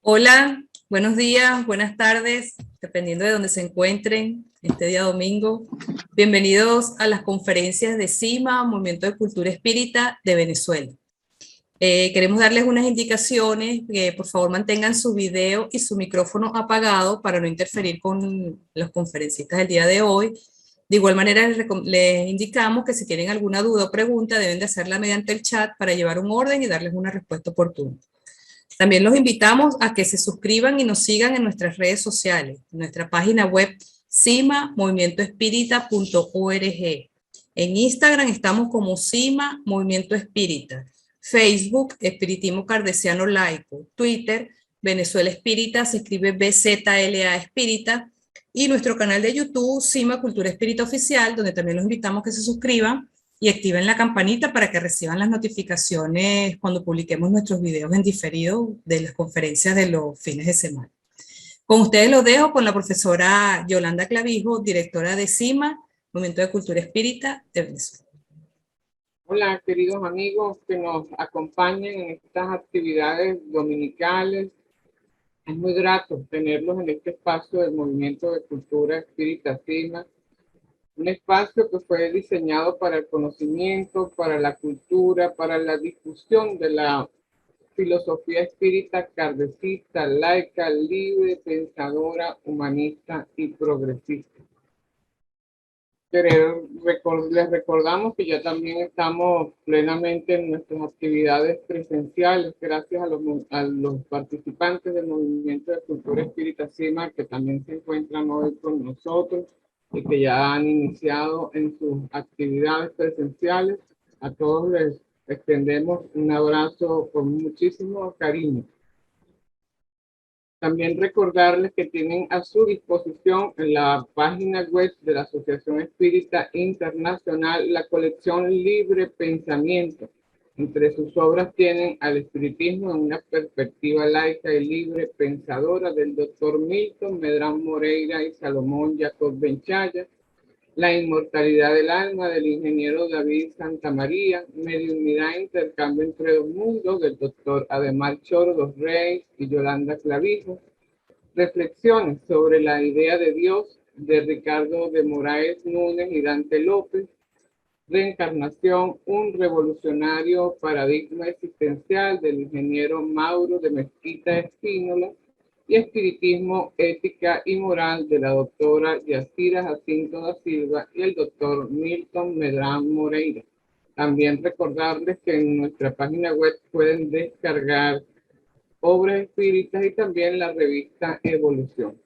Hola, buenos días, buenas tardes, dependiendo de dónde se encuentren este día domingo. Bienvenidos a las conferencias de CIMA, Movimiento de Cultura Espírita de Venezuela. Queremos darles unas indicaciones, que por favor mantengan su video y su micrófono apagado para no interferir con los conferencistas del día de hoy. De igual manera, les indicamos que si tienen alguna duda o pregunta, deben de hacerla mediante el chat para llevar un orden y darles una respuesta oportuna. También los invitamos a que se suscriban y nos sigan en nuestras redes sociales, en nuestra página web CIMA movimientoespírita.org. En Instagram estamos como CIMA Movimiento Espírita, Facebook Espiritismo Cardesiano Laico, Twitter Venezuela Espírita, se escribe BZLA Espírita, y nuestro canal de YouTube CIMA Cultura Espírita Oficial, donde también los invitamos a que se suscriban y activen la campanita para que reciban las notificaciones cuando publiquemos nuestros videos en diferido de las conferencias de los fines de semana. Con ustedes los dejo con la profesora Yolanda Clavijo, directora de CIMA, Movimiento de Cultura Espírita de Venezuela. Hola, queridos amigos que nos acompañan en estas actividades dominicales. Es muy grato tenerlos en este espacio del Movimiento de Cultura Espírita CIMA, un espacio que fue diseñado para el conocimiento, para la cultura, para la difusión de la filosofía espírita kardecista, laica, libre, pensadora, humanista y progresista. Les recordamos que ya también estamos plenamente en nuestras actividades presenciales, gracias a los participantes del Movimiento de Cultura Espírita CIMA, que también se encuentran hoy con nosotros y que ya han iniciado en sus actividades presenciales. A todos les extendemos un abrazo con muchísimo cariño. También recordarles que tienen a su disposición en la página web de la Asociación Espírita Internacional la colección Libre Pensamiento. Entre sus obras tienen al espiritismo en una perspectiva laica y libre pensadora del doctor Milton Medrano Moreira y Salomón Jacob Benchaya, La inmortalidad del alma del ingeniero David Santamaría, Mediunidad e intercambio entre dos mundos del doctor Ademar Choro dos Reyes y Yolanda Clavijo, Reflexiones sobre la idea de Dios de Ricardo de Moraes Núñez y Dante López, Reencarnación, un revolucionario paradigma existencial del ingeniero Mauro de Mezquita Espínola, y Espiritismo, Ética y Moral de la doctora Yacira Jacinto da Silva y el doctor Milton Medrano Moreira. También recordarles que en nuestra página web pueden descargar obras espíritas y también la revista Evolución.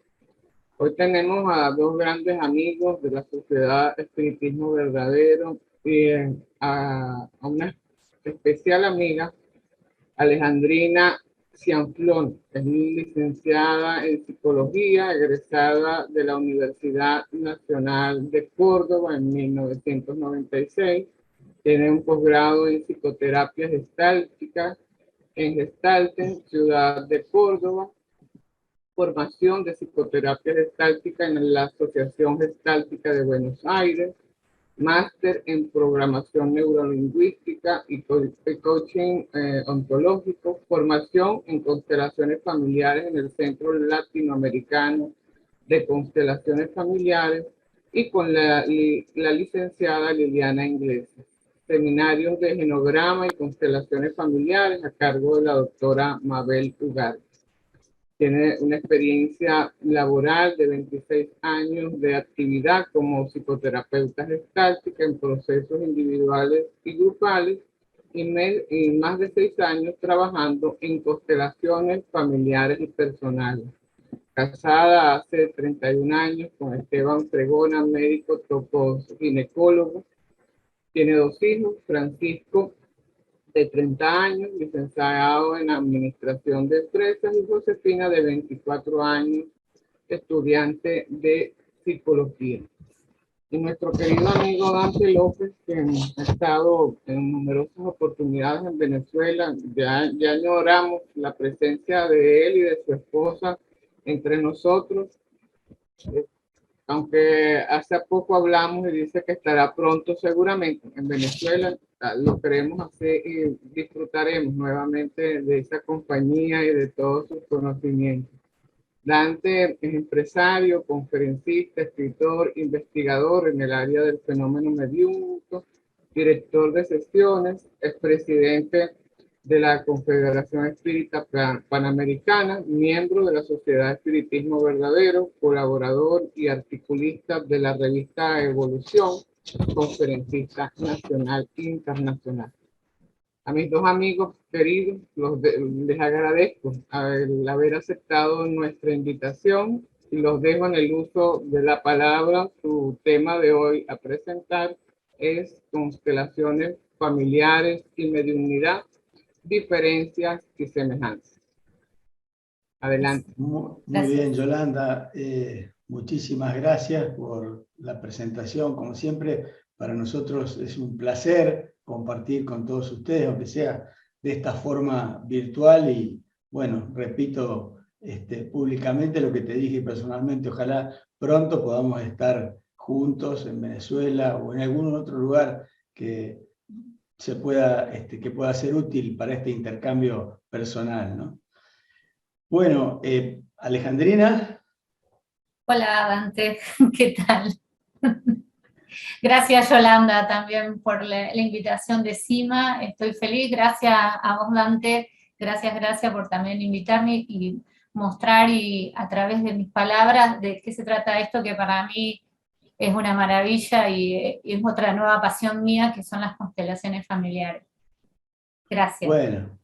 Hoy tenemos a dos grandes amigos de la Sociedad Espiritismo Verdadero y a una especial amiga, Alejandrina Cianflón. Es licenciada en Psicología, egresada de la Universidad Nacional de Córdoba en 1996. Tiene un posgrado en Psicoterapia Gestáltica en Gestalten, Ciudad de Córdoba. Formación de Psicoterapia Gestáltica en la Asociación Gestáltica de Buenos Aires. Máster en Programación Neurolingüística y Coaching Ontológico, formación en Constelaciones Familiares en el Centro Latinoamericano de Constelaciones Familiares y con la licenciada Liliana Iglesias. Seminarios de Genograma y Constelaciones Familiares a cargo de la doctora Mabel Ugarte. Tiene una experiencia laboral de 26 años de actividad como psicoterapeuta gestáltica en procesos individuales y grupales y más de 6 años trabajando en constelaciones familiares y personales. Casada hace 31 años con Esteban Fregona, médico ginecólogo. Tiene 2 hijos, Francisco, de 30 años, licenciado en Administración de Empresas, y Josefina, de 24 años, estudiante de Psicología. Y nuestro querido amigo Dante López, que ha estado en numerosas oportunidades en Venezuela, ya añoramos la presencia de él y de su esposa entre nosotros. aunque hace poco hablamos y dice que estará pronto seguramente en Venezuela, lo queremos hacer y disfrutaremos nuevamente de esa compañía y de todos sus conocimientos. Dante es empresario, conferencista, escritor, investigador en el área del fenómeno mediúnico, director de sesiones, es presidente de la Confederación Espírita Panamericana, miembro de la Sociedad de Espiritismo Verdadero, colaborador y articulista de la revista Evolución, conferencista nacional e internacional. A mis dos amigos queridos les agradezco el haber aceptado nuestra invitación y los dejo en el uso de la palabra. Su tema de hoy a presentar es constelaciones familiares y mediunidad, diferencias y semejanzas. Adelante. Muy bien, Yolanda. Muchísimas gracias por la presentación. Como siempre, para nosotros es un placer compartir con todos ustedes, aunque sea de esta forma virtual. Y bueno, repito públicamente lo que te dije personalmente. Ojalá pronto podamos estar juntos en Venezuela o en algún otro lugar que que pueda ser útil para este intercambio personal, ¿no? Bueno, Alejandrina. Hola, Dante, ¿qué tal? Gracias, Yolanda, también por la invitación de CIMA. Estoy feliz. Gracias a vos, Dante. Gracias por también invitarme y mostrar y a través de mis palabras de qué se trata esto, que para mí es una maravilla y es otra nueva pasión mía, que son las constelaciones familiares. Gracias.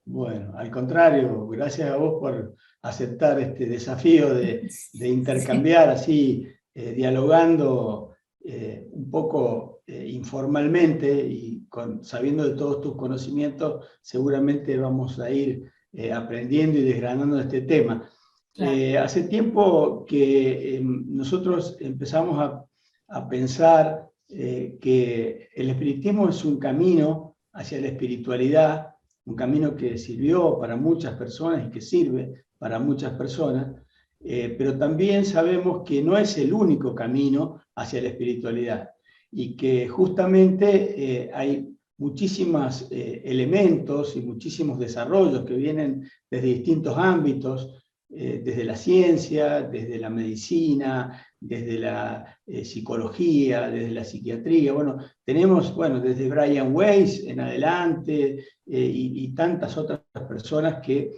Bueno, al contrario, gracias a vos por aceptar este desafío de intercambiar así, dialogando un poco informalmente y sabiendo de todos tus conocimientos, seguramente vamos a ir aprendiendo y desgranando este tema. Claro. Hace tiempo que nosotros empezamos a pensar que el espiritismo es un camino hacia la espiritualidad, un camino que sirvió para muchas personas y que sirve para muchas personas, pero también sabemos que no es el único camino hacia la espiritualidad y que justamente hay muchísimos elementos y muchísimos desarrollos que vienen desde distintos ámbitos, desde la ciencia, desde la medicina, desde la psicología, desde la psiquiatría. Bueno, tenemos desde Brian Weiss en adelante y tantas otras personas que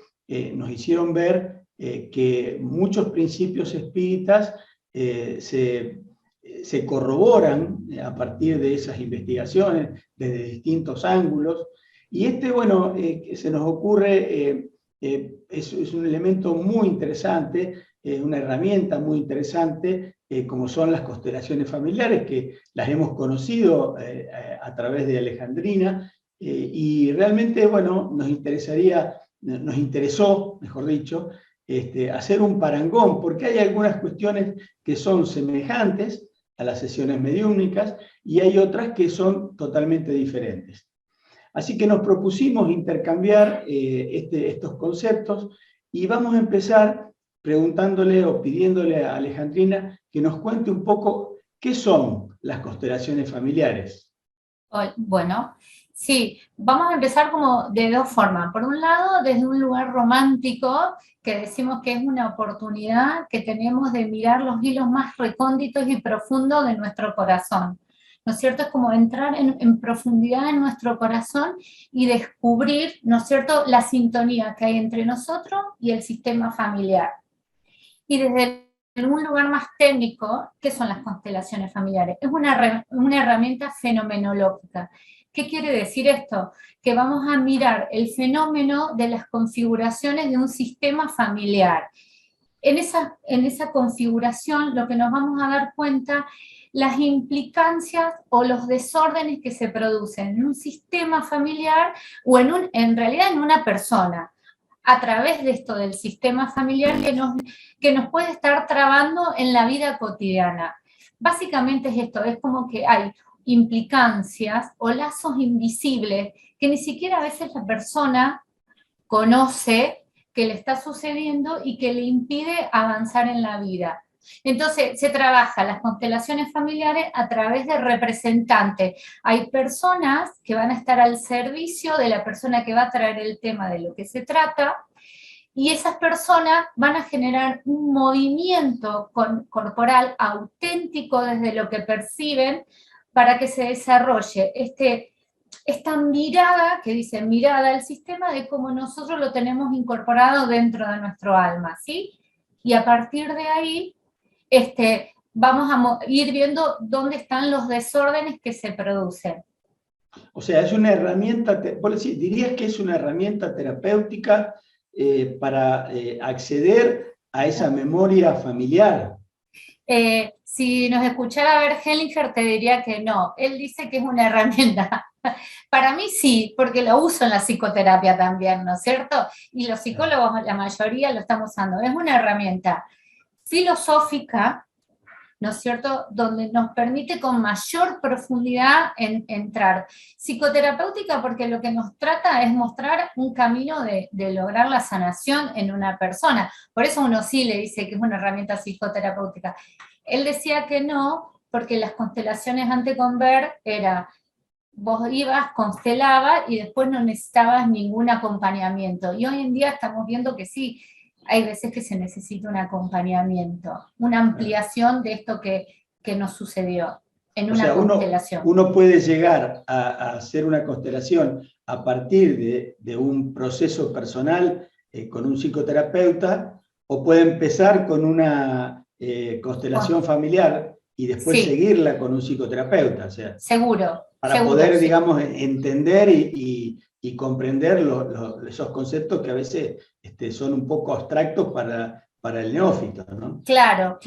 nos hicieron ver que muchos principios espíritas se corroboran a partir de esas investigaciones desde distintos ángulos. Y se nos ocurre... es un elemento muy interesante, una herramienta muy interesante, como son las constelaciones familiares, que las hemos conocido a través de Alejandrina, y realmente, nos interesó, mejor dicho, hacer un parangón, porque hay algunas cuestiones que son semejantes a las sesiones mediúmnicas, y hay otras que son totalmente diferentes. Así que nos propusimos intercambiar estos conceptos y vamos a empezar preguntándole o pidiéndole a Alejandrina que nos cuente un poco qué son las constelaciones familiares. Bueno, sí, vamos a empezar como de dos formas. Por un lado, desde un lugar romántico, que decimos que es una oportunidad que tenemos de mirar los hilos más recónditos y profundos de nuestro corazón. ¿No es cierto? Es como entrar en profundidad en nuestro corazón y descubrir, ¿no es cierto?, la sintonía que hay entre nosotros y el sistema familiar. Y desde un lugar más técnico, ¿qué son las constelaciones familiares? Es una herramienta fenomenológica. ¿Qué quiere decir esto? Que vamos a mirar el fenómeno de las configuraciones de un sistema familiar. En esa configuración lo que nos vamos a dar cuenta las implicancias o los desórdenes que se producen en un sistema familiar o en realidad en una persona, a través de esto del sistema familiar que nos puede estar trabando en la vida cotidiana. Básicamente es esto, es como que hay implicancias o lazos invisibles que ni siquiera a veces la persona conoce que le está sucediendo y que le impide avanzar en la vida. Entonces, se trabaja las constelaciones familiares a través de representantes. Hay personas que van a estar al servicio de la persona que va a traer el tema de lo que se trata, y esas personas van a generar un movimiento corporal auténtico desde lo que perciben para que se desarrolle esta mirada, que dice mirada al sistema, de cómo nosotros lo tenemos incorporado dentro de nuestro alma, ¿sí? Y a partir de ahí, vamos a ir viendo dónde están los desórdenes que se producen. O sea, es una herramienta, dirías que es una herramienta terapéutica para acceder a esa memoria familiar. Si nos escuchara Bert Hellinger te diría que no, él dice que es una herramienta. Para mí sí, porque lo uso en la psicoterapia también, ¿no es cierto? Y los psicólogos, la mayoría lo estamos usando. Es una herramienta filosófica, ¿no es cierto?, donde nos permite con mayor profundidad entrar. Psicoterapéutica porque lo que nos trata es mostrar un camino de lograr la sanación en una persona. Por eso uno sí le dice que es una herramienta psicoterapéutica. Él decía que no, porque las constelaciones antes con Bert era, vos ibas, constelabas y después no necesitabas ningún acompañamiento. Y hoy en día estamos viendo que sí, hay veces que se necesita un acompañamiento, una ampliación de esto que nos sucedió en una constelación. Uno puede llegar a hacer una constelación a partir de un proceso personal con un psicoterapeuta, o puede empezar con una constelación familiar y después seguirla con un psicoterapeuta. O sea, seguro. Para poder, digamos, entender y comprender esos conceptos que a veces son un poco abstractos para el neófito, ¿no? Claro,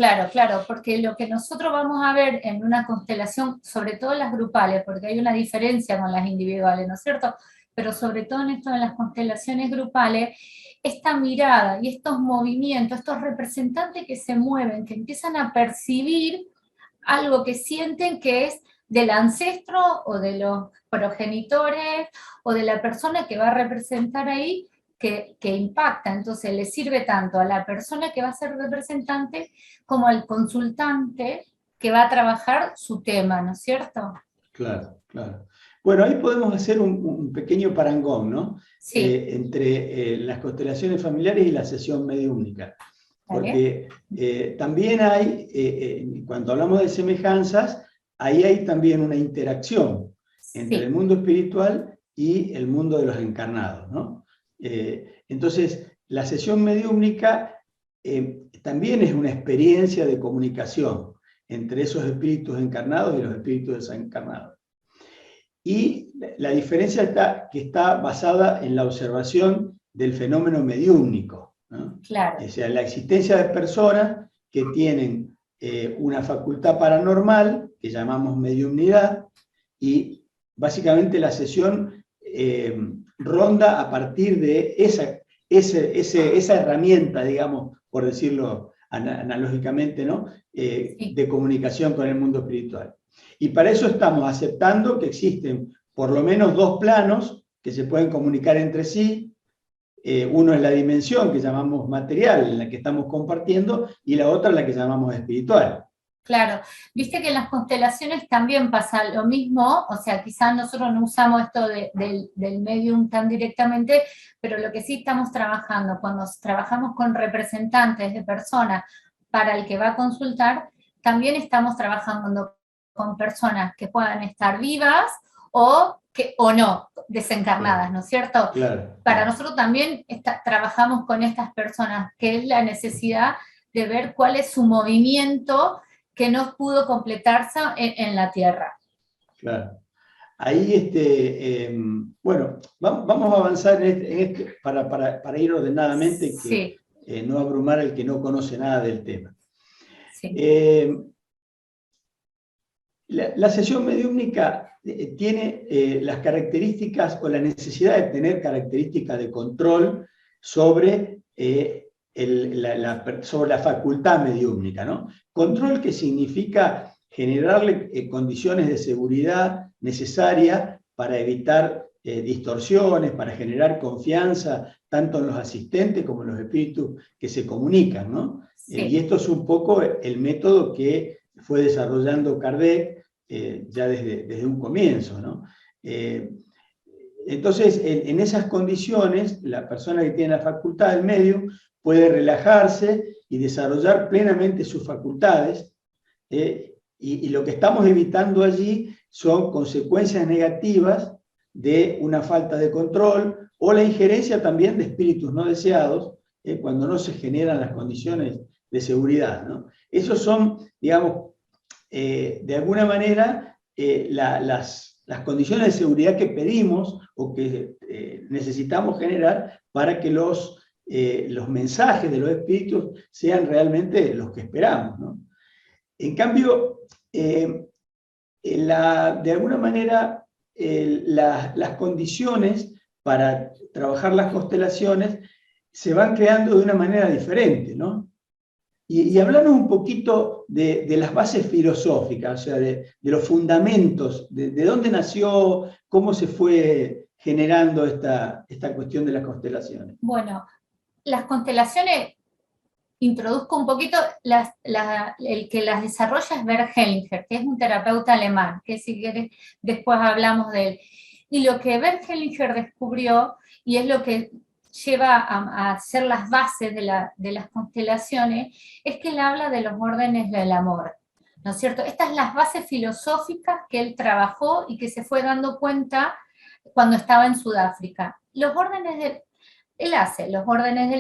porque lo que nosotros vamos a ver en una constelación, sobre todo las grupales, porque hay una diferencia con las individuales, ¿no es cierto? Pero sobre todo en esto de las constelaciones grupales, esta mirada y estos movimientos, estos representantes que se mueven, que empiezan a percibir algo que sienten que es del ancestro o de los progenitores o de la persona que va a representar ahí, que impacta. Entonces le sirve tanto a la persona que va a ser representante como al consultante que va a trabajar su tema, ¿no es cierto? Claro. Bueno, ahí podemos hacer un pequeño parangón, ¿no? Sí. Entre las constelaciones familiares y la sesión mediúmnica. Porque también hay, cuando hablamos de semejanzas, ahí hay también una interacción entre el mundo espiritual y el mundo de los encarnados, ¿no? Entonces, la sesión mediúmnica también es una experiencia de comunicación entre esos espíritus encarnados y los espíritus desencarnados. Y la diferencia está basada en la observación del fenómeno mediúmnico, ¿no? Claro. O sea, la existencia de personas que tienen una facultad paranormal, que llamamos mediumnidad, y básicamente la sesión ronda a partir de esa herramienta, digamos, por decirlo analógicamente, ¿no? De comunicación con el mundo espiritual. Y para eso estamos aceptando que existen por lo menos dos planos que se pueden comunicar entre sí. Uno es la dimensión que llamamos material, en la que estamos compartiendo, y la otra es la que llamamos espiritual. Claro, viste que en las constelaciones también pasa lo mismo, o sea, quizás nosotros no usamos esto del medium tan directamente, pero lo que sí estamos trabajando, cuando trabajamos con representantes de personas para el que va a consultar, también estamos trabajando con personas que puedan estar vivas o no, desencarnadas, ¿no es cierto? Claro. Para nosotros también trabajamos con estas personas, que es la necesidad de ver cuál es su movimiento que no pudo completarse en la Tierra. Claro. Ahí, bueno, vamos a avanzar para ir ordenadamente, que no abrumar al que no conoce nada del tema. Sí. La sesión mediúmnica tiene las características o la necesidad de tener características de control sobre la facultad mediúmnica, ¿no? Control que significa generarle condiciones de seguridad necesarias para evitar distorsiones, para generar confianza, tanto en los asistentes como en los espíritus que se comunican, ¿no? Sí. Y esto es un poco el método que fue desarrollando Kardec ya desde un comienzo, ¿no? Entonces, en esas condiciones, la persona que tiene la facultad del medium puede relajarse y desarrollar plenamente sus facultades, y lo que estamos evitando allí son consecuencias negativas de una falta de control o la injerencia también de espíritus no deseados, cuando no se generan las condiciones de seguridad, ¿no? Esos son, digamos, de alguna manera, las condiciones de seguridad que pedimos o que necesitamos generar para que los mensajes de los espíritus sean realmente los que esperamos, ¿no? En cambio, de alguna manera, las condiciones para trabajar las constelaciones se van creando de una manera diferente, ¿no? Y hablarnos un poquito de las bases filosóficas, o sea, de los fundamentos, de dónde nació, cómo se fue generando esta cuestión de las constelaciones. Bueno, las constelaciones, introduzco un poquito, el que las desarrolla es Bert Hellinger, que es un terapeuta alemán, que si quieres después hablamos de él. Y lo que Bert Hellinger descubrió, y es lo que lleva a hacer las bases de las constelaciones, es que él habla de los órdenes del amor, ¿no es cierto? Estas son las bases filosóficas que él trabajó y que se fue dando cuenta cuando estaba en Sudáfrica. Él hace los órdenes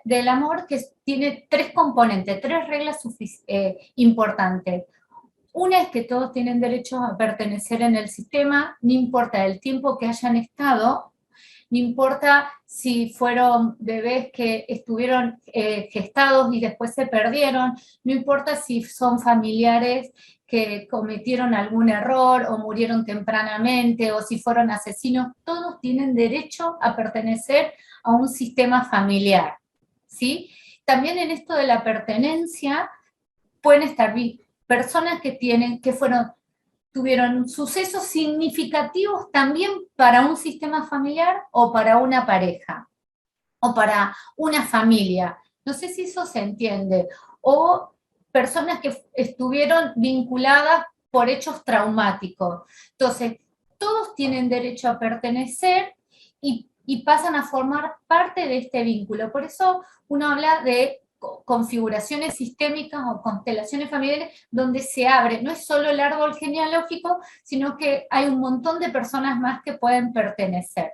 del amor, que tiene 3 componentes, 3 reglas importantes. Una es que todos tienen derecho a pertenecer en el sistema, no importa el tiempo que hayan estado, no importa si fueron bebés que estuvieron gestados y después se perdieron, no importa si son familiares que cometieron algún error o murieron tempranamente o si fueron asesinos, todos tienen derecho a pertenecer a un sistema familiar, ¿sí? También en esto de la pertenencia pueden estar personas que tuvieron sucesos significativos también para un sistema familiar o para una pareja o para una familia. No sé si eso se entiende. O personas que estuvieron vinculadas por hechos traumáticos. Entonces, todos tienen derecho a pertenecer y pasan a formar parte de este vínculo. Por eso uno habla de configuraciones sistémicas o constelaciones familiares donde se abre, no es solo el árbol genealógico, sino que hay un montón de personas más que pueden pertenecer.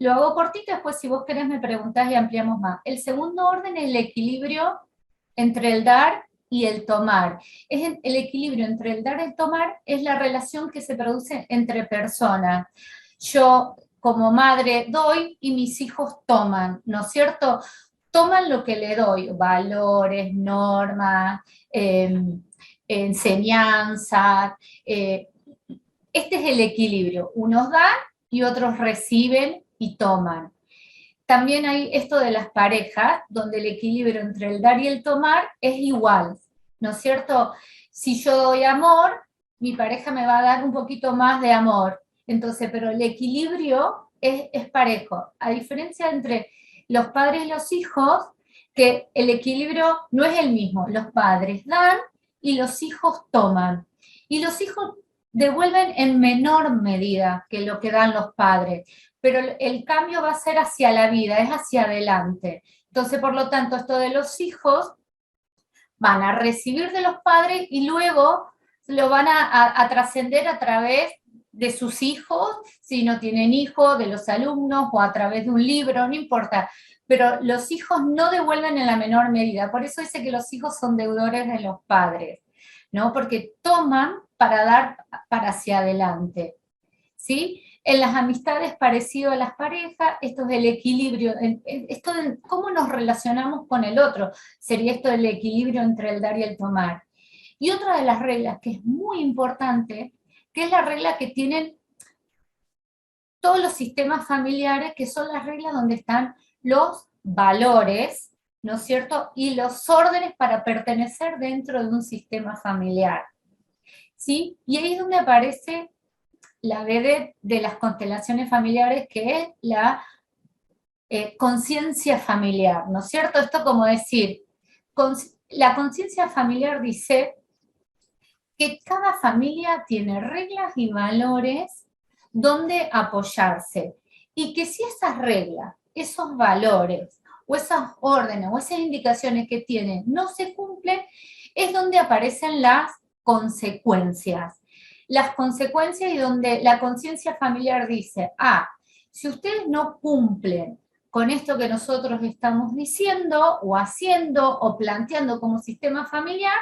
Lo hago cortito, después si vos querés me preguntás y ampliamos más. El segundo orden es el equilibrio entre el dar y el tomar. El equilibrio entre el dar y el tomar es la relación que se produce entre personas. Yo como madre doy y mis hijos toman, ¿no es cierto? Toman lo que le doy, valores, normas, enseñanzas. Este es el equilibrio. Unos dan y otros reciben y toman. También hay esto de las parejas, donde el equilibrio entre el dar y el tomar es igual, ¿no es cierto? Si yo doy amor, mi pareja me va a dar un poquito más de amor. Entonces, pero el equilibrio es parejo. A diferencia entre los padres y los hijos, que el equilibrio no es el mismo. Los padres dan y los hijos toman. Y los hijos devuelven en menor medida que lo que dan los padres. Pero el cambio va a ser hacia la vida, es hacia adelante. Entonces, por lo tanto, esto de los hijos van a recibir de los padres y luego lo van a trascender a través de sus hijos, si no tienen hijos, de los alumnos o a través de un libro, no importa. Pero los hijos no devuelven en la menor medida. Por eso dice que los hijos son deudores de los padres, ¿no? Porque toman para dar para hacia adelante, ¿sí? En las amistades parecido a las parejas, esto es el equilibrio, esto de cómo nos relacionamos con el otro, sería esto del equilibrio entre el dar y el tomar. Y otra de las reglas que es muy importante, que es la regla que tienen todos los sistemas familiares, que son las reglas donde están los valores, ¿no es cierto? Y los órdenes para pertenecer dentro de un sistema familiar, ¿sí? Y ahí es donde aparece la vedette de las constelaciones familiares, que es la conciencia familiar, ¿no es cierto? Esto como decir, la conciencia familiar dice que cada familia tiene reglas y valores donde apoyarse, y que si esas reglas, esos valores, o esas órdenes, o esas indicaciones que tienen no se cumplen, es donde aparecen las consecuencias. Las consecuencias, y donde la conciencia familiar dice, si ustedes no cumplen con esto que nosotros estamos diciendo, o haciendo, o planteando como sistema familiar,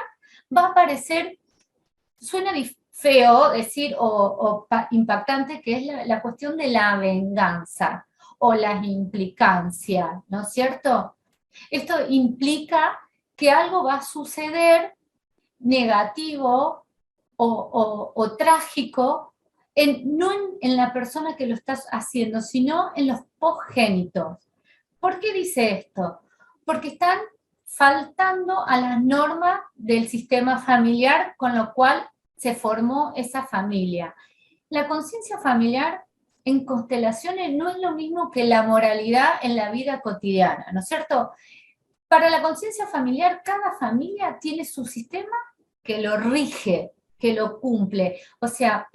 va a aparecer, suena feo decir, o impactante, que es la cuestión de la venganza, o las implicancias, ¿no es cierto? Esto implica que algo va a suceder negativo o trágico, no en la persona que lo está haciendo, sino en los posgénitos. ¿Por qué dice esto? Porque están faltando a las normas del sistema familiar con lo cual se formó esa familia. La conciencia familiar en constelaciones no es lo mismo que la moralidad en la vida cotidiana, ¿no es cierto? Para la conciencia familiar, cada familia tiene su sistema que lo rige, que lo cumple. O sea,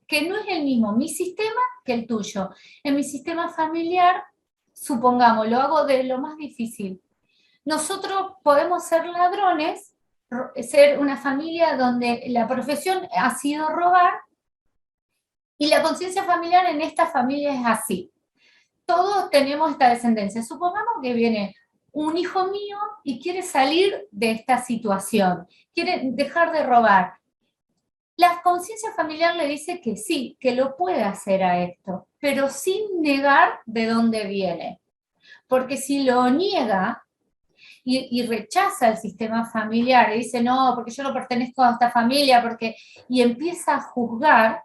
que no es el mismo mi sistema que el tuyo. En mi sistema familiar, supongamos, lo hago de lo más difícil. Nosotros podemos ser ladrones, ser una familia donde la profesión ha sido robar, y la conciencia familiar en esta familia es así. Todos tenemos esta descendencia. Supongamos que viene un hijo mío y quiere salir de esta situación, quiere dejar de robar. La conciencia familiar le dice que sí, que lo puede hacer a esto, pero sin negar de dónde viene. Porque si lo niega y rechaza el sistema familiar y dice, no, porque yo no pertenezco a esta familia, y empieza a juzgar,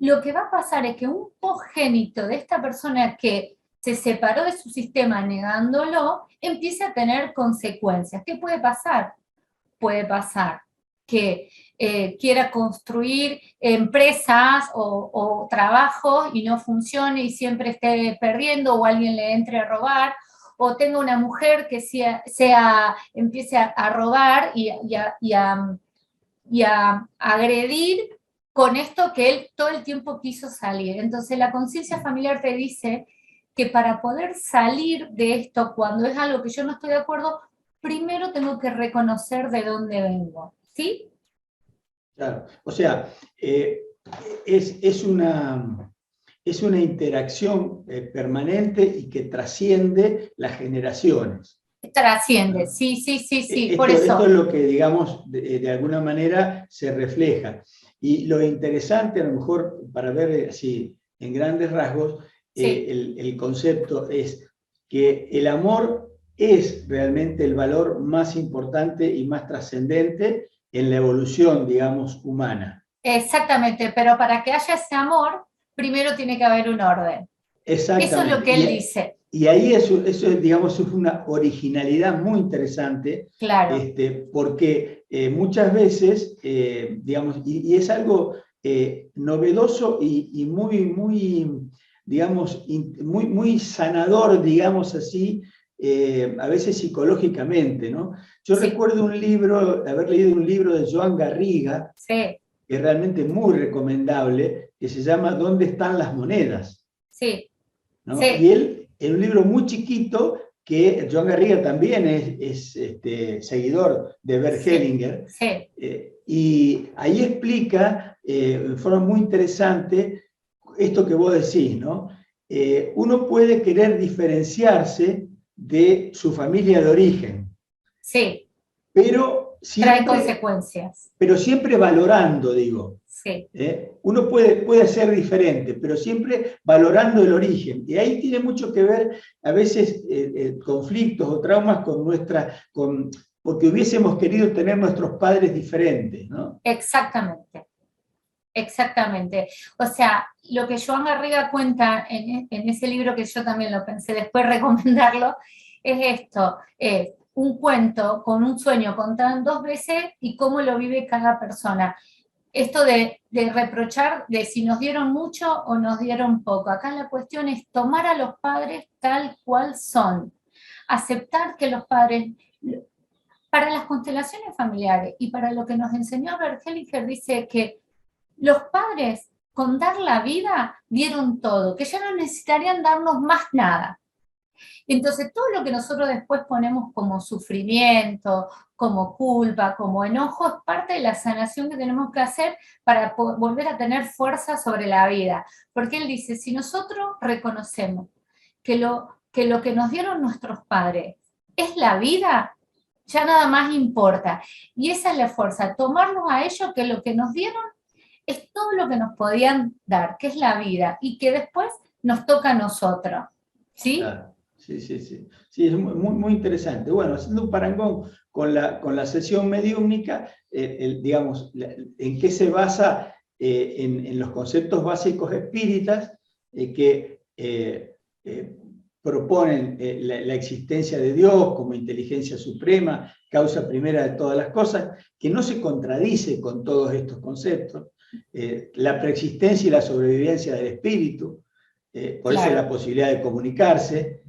lo que va a pasar es que un posgénito de esta persona que se separó de su sistema negándolo, empieza a tener consecuencias. ¿Qué puede pasar? Puede pasar que quiera construir empresas o trabajos y no funcione y siempre esté perdiendo, o alguien le entre a robar, o tenga una mujer que empiece a robar y a agredir con esto que él todo el tiempo quiso salir. Entonces la conciencia familiar te dice que para poder salir de esto, cuando es algo que yo no estoy de acuerdo, primero tengo que reconocer de dónde vengo, ¿sí? Claro, o sea, es una interacción permanente y que trasciende las generaciones. Trasciende, sí, por Esto eso. es lo que, digamos, de alguna manera se refleja. Y lo interesante, a lo mejor, para ver así en grandes rasgos, Sí. el concepto es que el amor es realmente el valor más importante y más trascendente en la evolución, digamos, humana. Exactamente, pero para que haya ese amor, primero tiene que haber un orden. Exactamente. Eso es lo que él dice. Y ahí eso digamos, es una originalidad muy interesante, Claro. Porque muchas veces, digamos, y es algo novedoso y muy, digamos, muy sanador, digamos así, a veces psicológicamente, ¿no? Yo recuerdo haber leído un libro de Joan Garriga, que es realmente muy recomendable, que se llama ¿Dónde están las monedas? Sí. ¿No? Y él, en un libro muy chiquito, que Joan Garriga también es seguidor de Bert Hellinger, y ahí explica de forma muy interesante esto que vos decís, ¿no? Uno puede querer diferenciarse de su familia de origen. Sí. Pero siempre, trae consecuencias. Pero siempre valorando, digo. Sí. Uno puede ser diferente, pero siempre valorando el origen. Y ahí tiene mucho que ver, a veces, conflictos o traumas porque hubiésemos querido tener nuestros padres diferentes, ¿no? Exactamente. Exactamente. O sea, lo que Joan Garriga cuenta en ese libro, que yo también lo pensé después recomendarlo, es esto, es un cuento con un sueño contado 2 veces y cómo lo vive cada persona. esto de reprochar de si nos dieron mucho o nos dieron poco. Acá la cuestión es tomar a los padres tal cual son, aceptar que los padres, para las constelaciones familiares y para lo que nos enseñó Bert Hellinger, dice que los padres con dar la vida dieron todo, que ya no necesitarían darnos más nada. Entonces, todo lo que nosotros después ponemos como sufrimiento, como culpa, como enojo, es parte de la sanación que tenemos que hacer para volver a tener fuerza sobre la vida. Porque él dice, si nosotros reconocemos que lo que nos dieron nuestros padres es la vida, ya nada más importa. Y esa es la fuerza, tomarnos a ellos que lo que nos dieron es todo lo que nos podían dar, que es la vida, y que después nos toca a nosotros. ¿Sí? Claro. Sí, sí, sí. Sí, es muy interesante. Bueno, haciendo un parangón con la sesión mediúmnica, digamos, ¿en qué se basa en los conceptos básicos espíritas que proponen la existencia de Dios como inteligencia suprema, causa primera de todas las cosas, que no se contradice con todos estos conceptos, la preexistencia y la sobrevivencia del espíritu, por eso la posibilidad de comunicarse,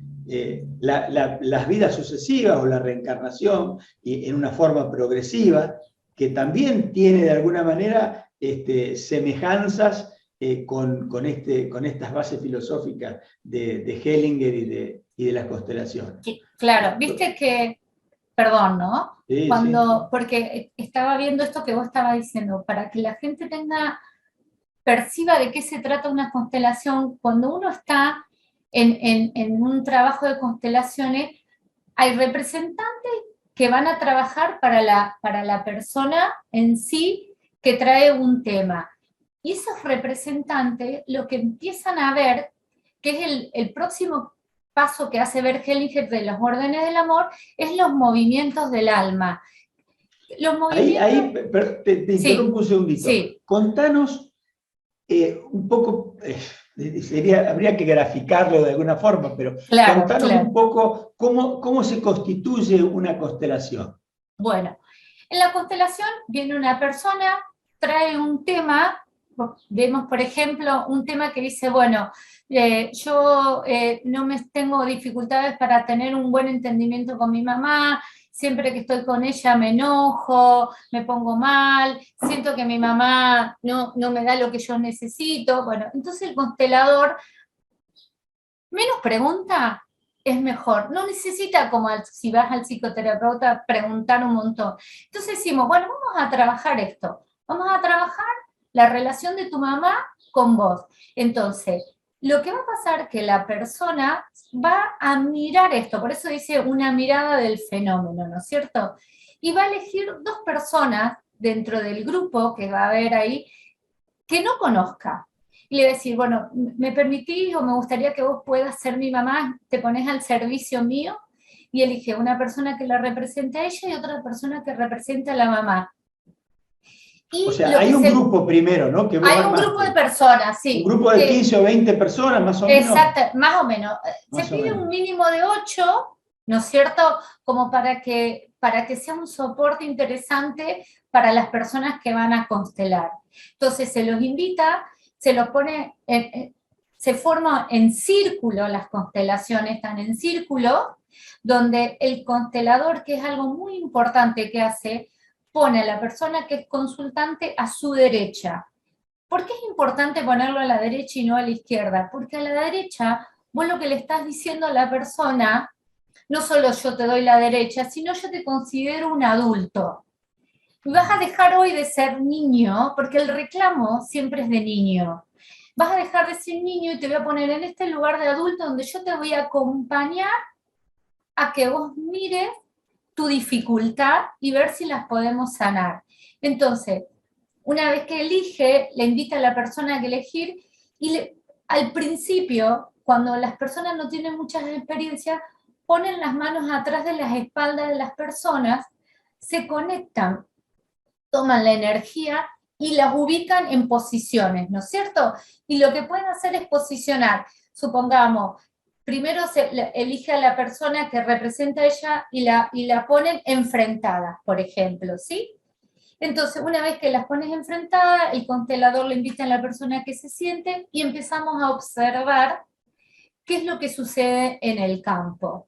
las vidas sucesivas o la reencarnación en una forma progresiva, que también tiene de alguna manera semejanzas con estas bases filosóficas de Hellinger y de las constelaciones. Claro, viste que, perdón, ¿no? Sí, Cuando, sí. porque estaba viendo esto que vos estabas diciendo, para que la gente perciba de qué se trata una constelación, cuando uno está en un trabajo de constelaciones, hay representantes que van a trabajar para la persona en sí que trae un tema. Y esos representantes lo que empiezan a ver, que es el próximo paso que hace Bert Hellinger de los órdenes del amor, es los movimientos del alma. Los movimientos... Ahí te interrumpo un segundito. Sí. Contanos un poco, habría que graficarlo de alguna forma, pero contanos un poco cómo se constituye una constelación. Bueno, en la constelación viene una persona, trae un tema, vemos por ejemplo un tema que dice, bueno, yo no tengo dificultades para tener un buen entendimiento con mi mamá, siempre que estoy con ella me enojo, me pongo mal, siento que mi mamá no me da lo que yo necesito. Bueno, entonces el constelador menos pregunta es mejor. No necesita, como si vas al psicoterapeuta, preguntar un montón. Entonces decimos, bueno, vamos a trabajar esto. Vamos a trabajar la relación de tu mamá con vos. Entonces, lo que va a pasar es que la persona va a mirar esto, por eso dice una mirada del fenómeno, ¿no es cierto? Y va a elegir dos personas dentro del grupo que va a haber ahí que no conozca. Y le va a decir, bueno, ¿me permitís o me gustaría que vos puedas ser mi mamá? Te pones al servicio mío, y elige una persona que la represente a ella y otra persona que represente a la mamá. Y o sea, hay un grupo primero, ¿no? Que hay un grupo de personas, sí. Un grupo de 15 o 20 personas, más o menos. Exacto, más o menos. Se pide un mínimo de 8, ¿no es cierto? Como para que sea un soporte interesante para las personas que van a constelar. Entonces se los invita, se los pone, se forman en círculo, las constelaciones están en círculo, donde el constelador, que es algo muy importante que hace, pone a la persona que es consultante a su derecha. ¿Por qué es importante ponerlo a la derecha y no a la izquierda? Porque a la derecha, vos lo que le estás diciendo a la persona, no solo yo te doy la derecha, sino yo te considero un adulto. Y vas a dejar hoy de ser niño, porque el reclamo siempre es de niño. Vas a dejar de ser niño y te voy a poner en este lugar de adulto donde yo te voy a acompañar a que vos mires tu dificultad y ver si las podemos sanar. Entonces, una vez que elige, le invita a la persona a elegir y al principio, cuando las personas no tienen muchas experiencias, ponen las manos atrás de las espaldas de las personas, se conectan, toman la energía y las ubican en posiciones, ¿no es cierto? Y lo que pueden hacer es posicionar, supongamos, primero se elige a la persona que representa a ella y la ponen enfrentada, por ejemplo, ¿sí? Entonces, una vez que las pones enfrentadas, el constelador le invita a la persona que se siente y empezamos a observar qué es lo que sucede en el campo.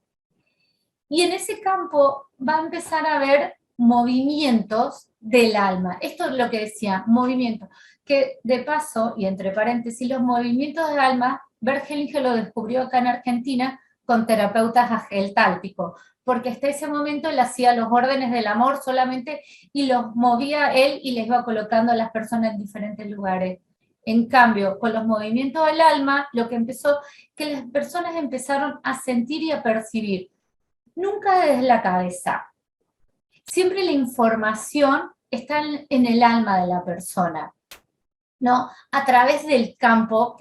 Y en ese campo va a empezar a haber movimientos del alma. Esto es lo que decía, movimientos. Que de paso, y entre paréntesis, los movimientos del alma, Bert Hellinger lo descubrió acá en Argentina con terapeutas ageltálticos, porque hasta ese momento él hacía los órdenes del amor solamente y los movía él y les iba colocando a las personas en diferentes lugares. En cambio, con los movimientos del alma, lo que empezó, que las personas empezaron a sentir y a percibir, nunca desde la cabeza. Siempre la información está en el alma de la persona, ¿no? A través del campo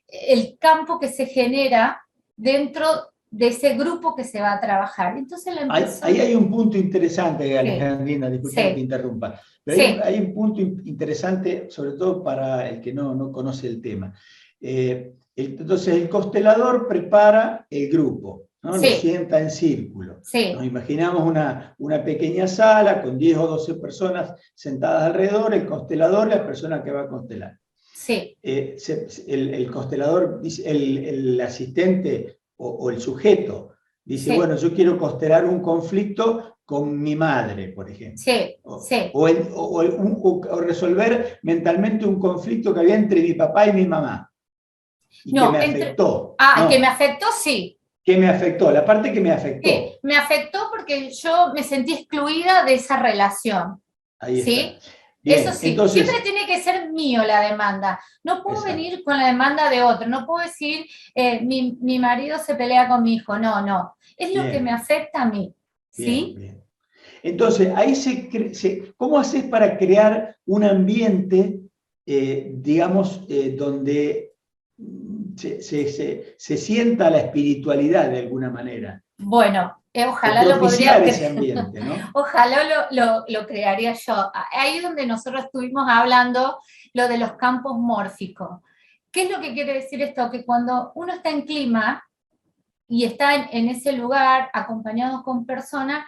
el campo que se genera dentro de ese grupo que se va a trabajar. Entonces ahí hay un punto interesante, Alejandrina, sí. disculpa que te interrumpa. Pero Sí. hay un punto interesante, sobre todo para el que no conoce el tema. Entonces, el constelador prepara el grupo, ¿no? Sí. Lo sienta en círculo. Sí. Nos imaginamos una pequeña sala con 10 o 12 personas sentadas alrededor, el constelador y la persona que va a constelar. Sí. El constelador, el asistente o el sujeto dice, sí. bueno, yo quiero constelar un conflicto con mi madre, por ejemplo. Sí. O resolver mentalmente un conflicto que había entre mi papá y mi mamá. Y que me afectó. Que me afectó, sí. Que me afectó, la parte que me afectó. Sí, me afectó porque yo me sentí excluida de esa relación. Ahí ¿sí? está. Bien, eso sí, entonces, siempre tiene que ser mío la demanda. No puedo venir con la demanda de otro, no puedo decir, mi marido se pelea con mi hijo, no. Es lo que me afecta a mí. ¿sí? Bien. Entonces, ahí ¿cómo haces para crear un ambiente, digamos, donde se sienta la espiritualidad de alguna manera? Bueno, ojalá lo podría ese ambiente, ¿no? Ojalá lo crearía yo. Ahí es donde nosotros estuvimos hablando lo de los campos mórficos. ¿Qué es lo que quiere decir esto? Que cuando uno está en clima y está en ese lugar acompañado con personas,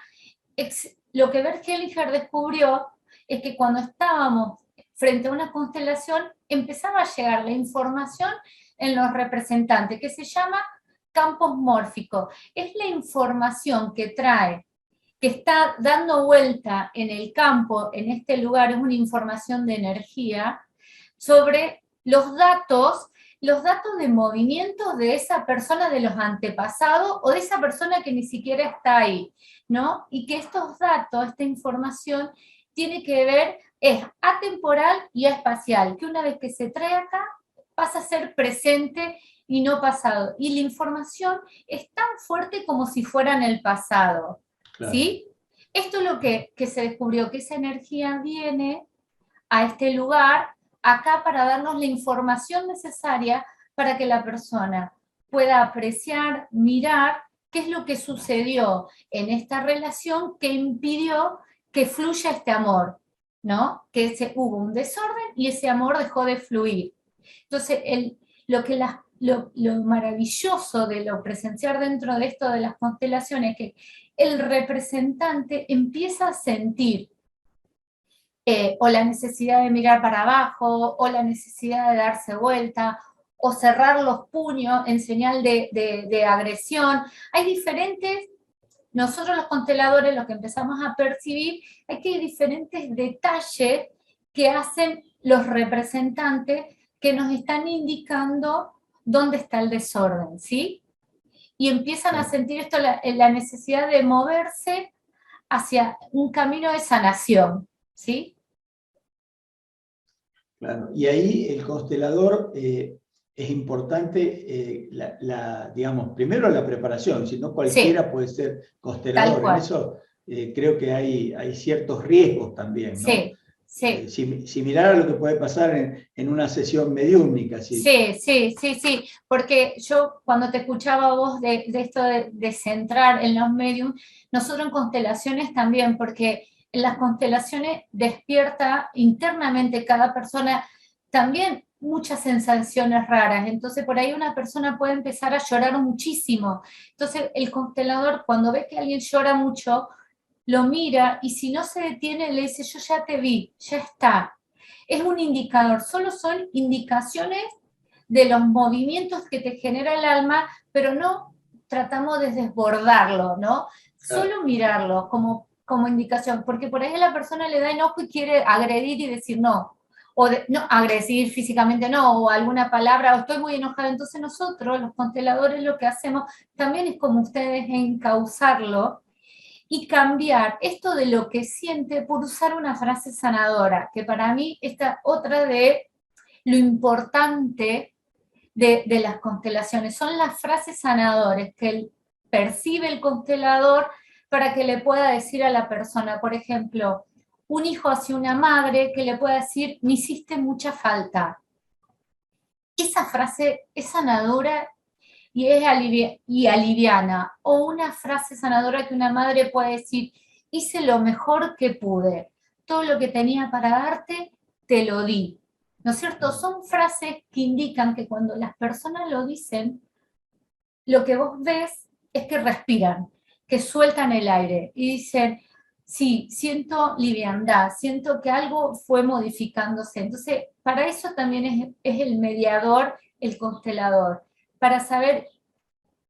lo que Bert Hellinger descubrió es que cuando estábamos frente a una constelación empezaba a llegar la información en los representantes, que se llama campos mórficos. Es la información que está dando vuelta en el campo, en este lugar, es una información de energía, sobre los datos de movimientos de esa persona, de los antepasados, o de esa persona que ni siquiera está ahí, ¿no? Y que estos datos, esta información, tiene que ver, es atemporal y espacial, que una vez que se trae acá, pasa a ser presente y no pasado. Y la información es tan fuerte como si fuera en el pasado. Claro. ¿Sí? Esto es lo que se descubrió, que esa energía viene a este lugar, acá, para darnos la información necesaria para que la persona pueda apreciar, mirar qué es lo que sucedió en esta relación que impidió que fluya este amor, ¿no? Que hubo un desorden y ese amor dejó de fluir. Entonces, lo maravilloso de lo presenciar dentro de esto de las constelaciones es que el representante empieza a sentir o la necesidad de mirar para abajo, o la necesidad de darse vuelta, o cerrar los puños en señal de agresión. Hay diferentes, nosotros los consteladores lo que empezamos a percibir es que hay diferentes detalles que hacen los representantes que nos están indicando dónde está el desorden, ¿sí? Y empiezan a sentir esto, la necesidad de moverse hacia un camino de sanación, ¿sí? Claro, y ahí el constelador es importante, digamos, primero la preparación, si no cualquiera puede ser constelador. En eso creo que hay ciertos riesgos también, ¿no? Sí. Sí. Similar a lo que puede pasar en una sesión mediúmnica. ¿Sí? Sí, porque yo cuando te escuchaba a vos de esto de centrar en los medium, nosotros en constelaciones también, porque en las constelaciones despierta internamente cada persona también muchas sensaciones raras, entonces por ahí una persona puede empezar a llorar muchísimo, entonces el constelador cuando ve que alguien llora mucho, lo mira y si no se detiene le dice, yo ya te vi, ya está. Es un indicador, solo son indicaciones de los movimientos que te genera el alma, pero no tratamos de desbordarlo, ¿no? Solo mirarlo como indicación, porque por ahí la persona le da enojo y quiere agredir y decir no, o no, agredir físicamente no, o alguna palabra, o estoy muy enojada. Entonces nosotros, los consteladores, lo que hacemos también es como ustedes, encauzarlo y cambiar esto de lo que siente por usar una frase sanadora, que para mí esta otra de lo importante de las constelaciones, son las frases sanadoras que percibe el constelador para que le pueda decir a la persona, por ejemplo, un hijo hacia una madre que le pueda decir, me hiciste mucha falta. Esa frase es sanadora y es aliviana, o una frase sanadora que una madre puede decir, hice lo mejor que pude, todo lo que tenía para darte, te lo di. ¿No es cierto? Son frases que indican que cuando las personas lo dicen, lo que vos ves es que respiran, que sueltan el aire y dicen, sí, siento liviandad, siento que algo fue modificándose. Entonces, para eso también es el mediador, el constelador, para saber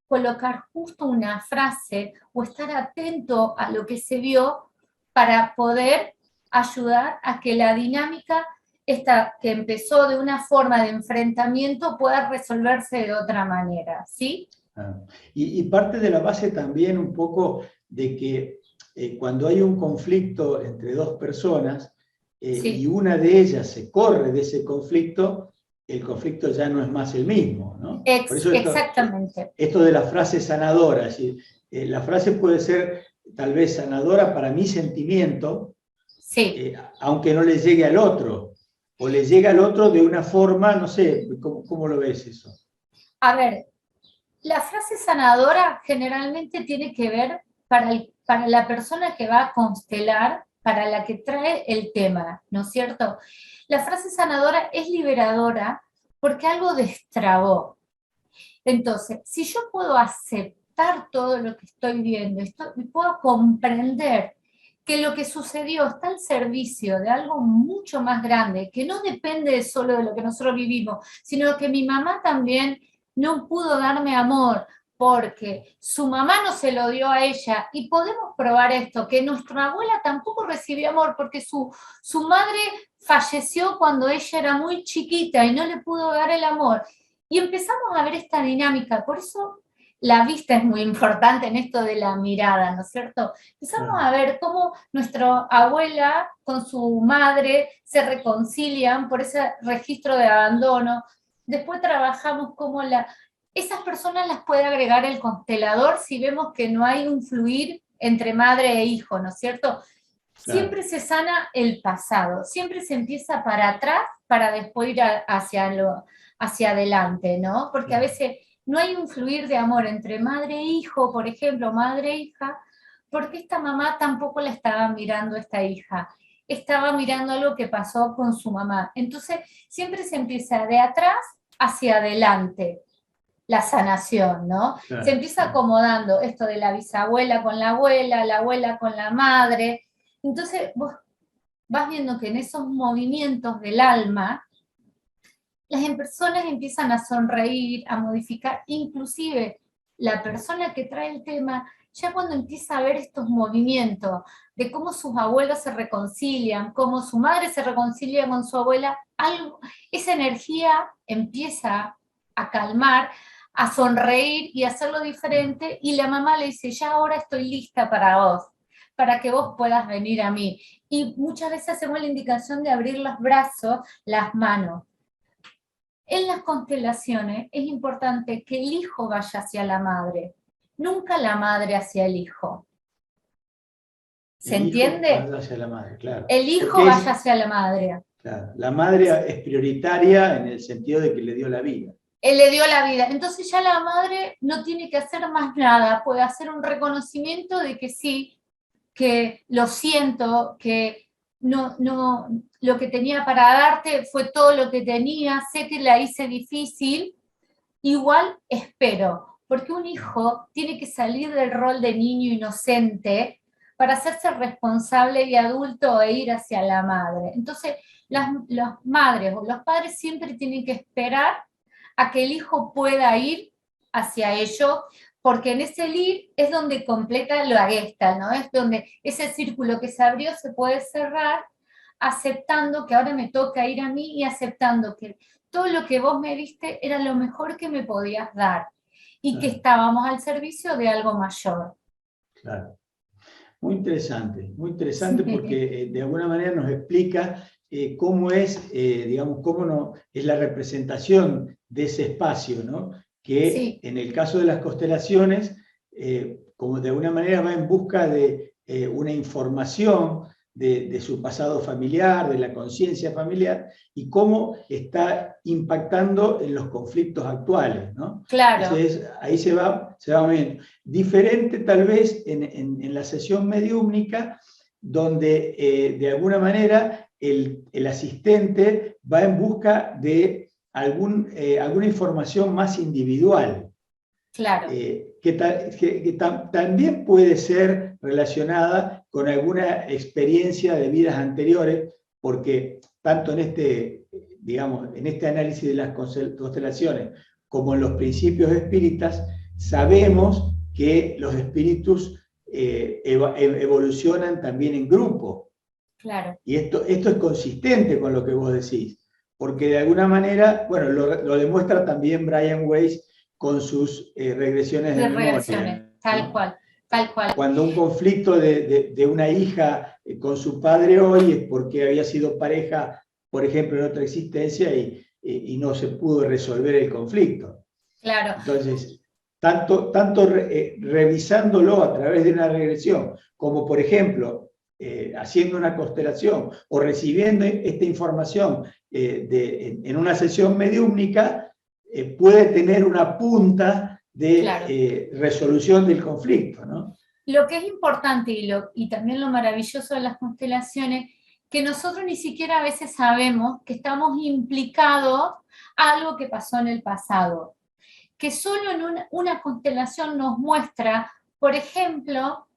colocar justo una frase o estar atento a lo que se vio para poder ayudar a que la dinámica esta que empezó de una forma de enfrentamiento pueda resolverse de otra manera, ¿sí? Y parte de la base también un poco de que cuando hay un conflicto entre dos personas Sí. y una de ellas se corre de ese conflicto, el conflicto ya no es más el mismo, ¿no? Por eso Exactamente. Esto de la frase sanadora, es decir, la frase puede ser tal vez sanadora para mi sentimiento, sí. Aunque no le llegue al otro, o le llega al otro de una forma, no sé, ¿cómo lo ves eso? A ver, la frase sanadora generalmente tiene que ver para la persona que va a constelar, para la que trae el tema, ¿no es cierto? La frase sanadora es liberadora porque algo destrabó. Entonces, si yo puedo aceptar todo lo que estoy viendo, puedo comprender que lo que sucedió está al servicio de algo mucho más grande, que no depende solo de lo que nosotros vivimos, sino que mi mamá también no pudo darme amor porque su mamá no se lo dio a ella, y podemos probar esto, que nuestra abuela tampoco recibió amor porque su madre falleció cuando ella era muy chiquita y no le pudo dar el amor. Y empezamos a ver esta dinámica, por eso la vista es muy importante en esto de la mirada, ¿no es cierto? Empezamos a ver cómo nuestra abuela con su madre se reconcilian por ese registro de abandono. Después trabajamos cómo esas personas las puede agregar el constelador si vemos que no hay un fluir entre madre e hijo, ¿no es cierto? Siempre se sana el pasado, siempre se empieza para atrás para después ir hacia adelante, ¿no? Porque a veces no hay un fluir de amor entre madre e hijo, por ejemplo, madre e hija, porque esta mamá tampoco la estaba mirando a esta hija, estaba mirando algo que pasó con su mamá. Entonces, siempre se empieza de atrás hacia adelante la sanación, ¿no? Claro. Se empieza acomodando esto de la bisabuela con la abuela con la madre. Entonces, vos vas viendo que en esos movimientos del alma, las personas empiezan a sonreír, a modificar, inclusive la persona que trae el tema, ya cuando empieza a ver estos movimientos de cómo sus abuelos se reconcilian, cómo su madre se reconcilia con su abuela, esa energía empieza a calmar, a sonreír y a hacerlo diferente, y la mamá le dice, ya ahora estoy lista para vos, para que vos puedas venir a mí. Y muchas veces hacemos la indicación de abrir los brazos, las manos. En las constelaciones es importante que el hijo vaya hacia la madre, nunca la madre hacia el hijo. ¿Se entiende? El hijo vaya hacia la madre, claro. El hijo vaya hacia la madre. Claro, la madre es prioritaria en el sentido de que le dio la vida. Él le dio la vida. Entonces ya la madre no tiene que hacer más nada, puede hacer un reconocimiento de que sí, que lo siento, que no, lo que tenía para darte fue todo lo que tenía, sé que la hice difícil, igual espero, porque un hijo tiene que salir del rol de niño inocente para hacerse responsable y adulto e ir hacia la madre. Entonces, las madres o los padres siempre tienen que esperar a que el hijo pueda ir hacia ello, porque en ese ir es donde completa la gestalt, ¿no? Es donde ese círculo que se abrió se puede cerrar, aceptando que ahora me toca ir a mí y aceptando que todo lo que vos me diste era lo mejor que me podías dar y que estábamos al servicio de algo mayor. Claro. Muy interesante porque de alguna manera nos explica cómo es, digamos, cómo no, es la representación de ese espacio, ¿no? Que Sí. En el caso de las constelaciones, como de alguna manera va en busca de una información de su pasado familiar, de la conciencia familiar, y cómo está impactando en los conflictos actuales, ¿no? Claro. Entonces, ahí se va viendo. Diferente tal vez en la sesión mediúmnica, donde de alguna manera el asistente va en busca de alguna información más individual. Claro. Que también puede ser relacionada con alguna experiencia de vidas anteriores, porque tanto digamos, en este análisis de las constelaciones como en los principios espíritas, sabemos que los espíritus evolucionan también en grupo. Claro. Y esto es consistente con lo que vos decís, porque de alguna manera, bueno, lo demuestra también Brian Weiss con sus regresiones de memoria, tal ¿no? cual, tal cual. Cuando un conflicto de una hija con su padre hoy es porque había sido pareja, por ejemplo, en otra existencia y no se pudo resolver el conflicto. Claro. Entonces, tanto revisándolo a través de una regresión, como por ejemplo, haciendo una constelación o recibiendo esta información en una sesión mediúmnica, puede tener una punta de resolución del conflicto, ¿no? Lo que es importante y también lo maravilloso de las constelaciones, que nosotros ni siquiera a veces sabemos que estamos implicados a algo que pasó en el pasado. Que solo en una constelación nos muestra, por ejemplo,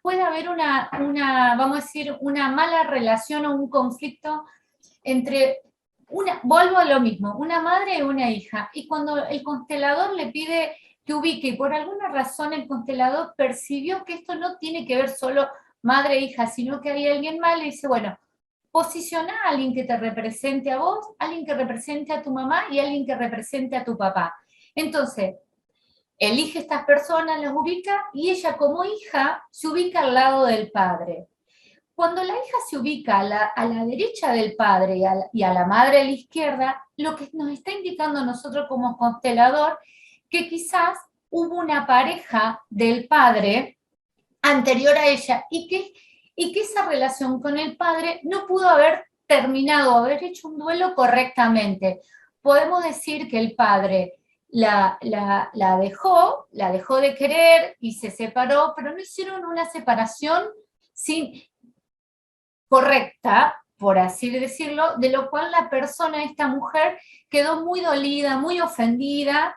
puede haber vamos a decir, una mala relación o un conflicto entre vuelvo a lo mismo, una madre y una hija, y cuando el constelador le pide que ubique, y por alguna razón el constelador percibió que esto no tiene que ver solo madre e hija, sino que hay alguien más, le dice, bueno, posiciona a alguien que te represente a vos, alguien que represente a tu mamá y alguien que represente a tu papá. Entonces, elige estas personas, las ubica, y ella como hija se ubica al lado del padre. Cuando la hija se ubica a la derecha del padre y a la madre a la izquierda, lo que nos está indicando a nosotros como constelador, que quizás hubo una pareja del padre anterior a ella y que esa relación con el padre no pudo haber terminado, haber hecho un duelo correctamente. Podemos decir que el padre la dejó de querer y se separó, pero no hicieron una separación correcta, por así decirlo, de lo cual la persona, esta mujer, quedó muy dolida, muy ofendida,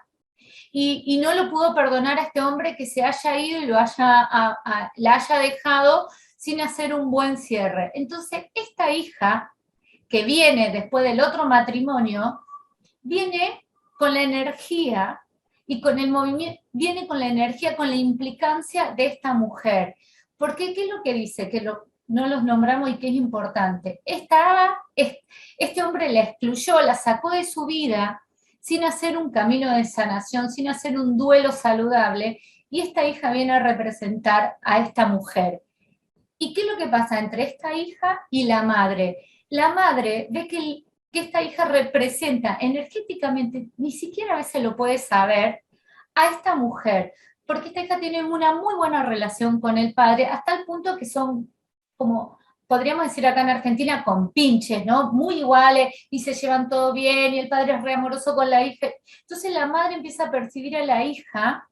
y no lo pudo perdonar a este hombre que se haya ido y la haya dejado sin hacer un buen cierre. Entonces, esta hija, que viene después del otro matrimonio, viene con la energía y con el movimiento, viene con la energía, con la implicancia de esta mujer. Porque, ¿qué es lo que dice? Que no los nombramos y que es importante. Este hombre la excluyó, la sacó de su vida sin hacer un camino de sanación, sin hacer un duelo saludable, y esta hija viene a representar a esta mujer. ¿Y qué es lo que pasa entre esta hija y la madre? La madre ve que esta hija representa energéticamente, ni siquiera a veces lo puede saber, a esta mujer, porque esta hija tiene una muy buena relación con el padre, hasta el punto que son como, podríamos decir acá en Argentina, con pinches, ¿no? Muy iguales, y se llevan todo bien, y el padre es re amoroso con la hija. Entonces la madre empieza a percibir a la hija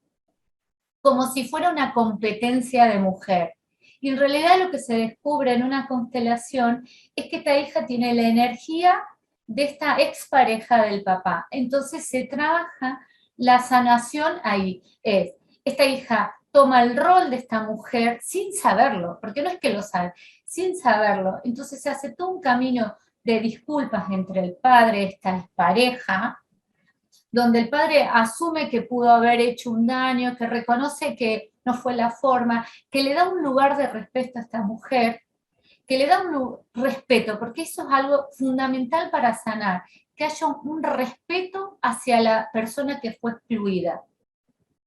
como si fuera una competencia de mujer. Y en realidad lo que se descubre en una constelación es que esta hija tiene la energía de esta expareja del papá. Entonces se trabaja la sanación ahí. Esta hija toma el rol de esta mujer sin saberlo, porque no es que lo sabe, sin saberlo. Entonces se hace todo un camino de disculpas entre el padre, esta pareja, donde el padre asume que pudo haber hecho un daño, que reconoce que no fue la forma, que le da un lugar de respeto a esta mujer, que le da un respeto, porque eso es algo fundamental para sanar, que haya un respeto hacia la persona que fue excluida.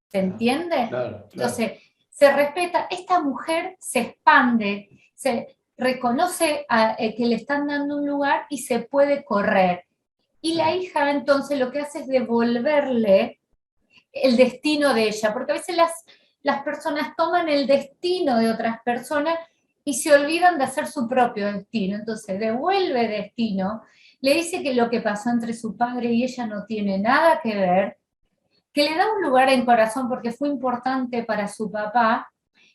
¿Se entiende? Claro. Entonces, se respeta, esta mujer se expande, se reconoce que le están dando un lugar y se puede correr. Y la hija entonces lo que hace es devolverle el destino de ella, porque a veces las personas toman el destino de otras personas y se olvidan de hacer su propio destino. Entonces devuelve destino, le dice que lo que pasó entre su padre y ella no tiene nada que ver, que le da un lugar en corazón porque fue importante para su papá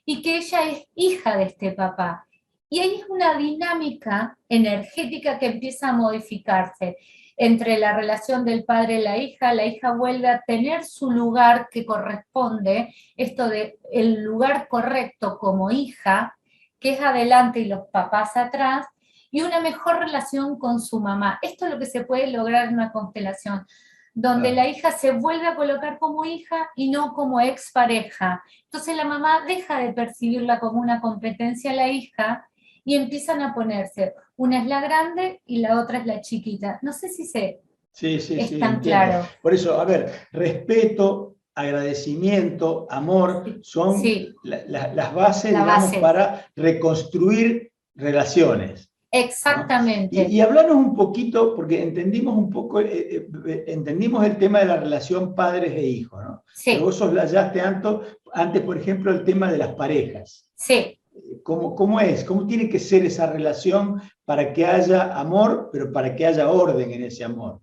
y que ella es hija de este papá. Y ahí es una dinámica energética que empieza a modificarse entre la relación del padre y la hija vuelve a tener su lugar que corresponde, esto de el lugar correcto como hija, que es adelante y los papás atrás, y una mejor relación con su mamá. Esto es lo que se puede lograr en una constelación, donde la hija se vuelve a colocar como hija y no como expareja. Entonces la mamá deja de percibirla como una competencia a la hija y empiezan a ponerse, una es la grande y la otra es la chiquita. No sé si es tan entiendo. claro. Por eso, a ver, respeto, agradecimiento, amor, son las bases, digamos, para reconstruir relaciones. Exactamente. ¿No? Y hablarnos un poquito, porque entendimos un poco, entendimos el tema de la relación padres e hijos, ¿no? Sí. Pero vos soslayaste antes, por ejemplo, el tema de las parejas. Sí. ¿Cómo es? ¿Cómo tiene que ser esa relación para que haya amor, pero para que haya orden en ese amor?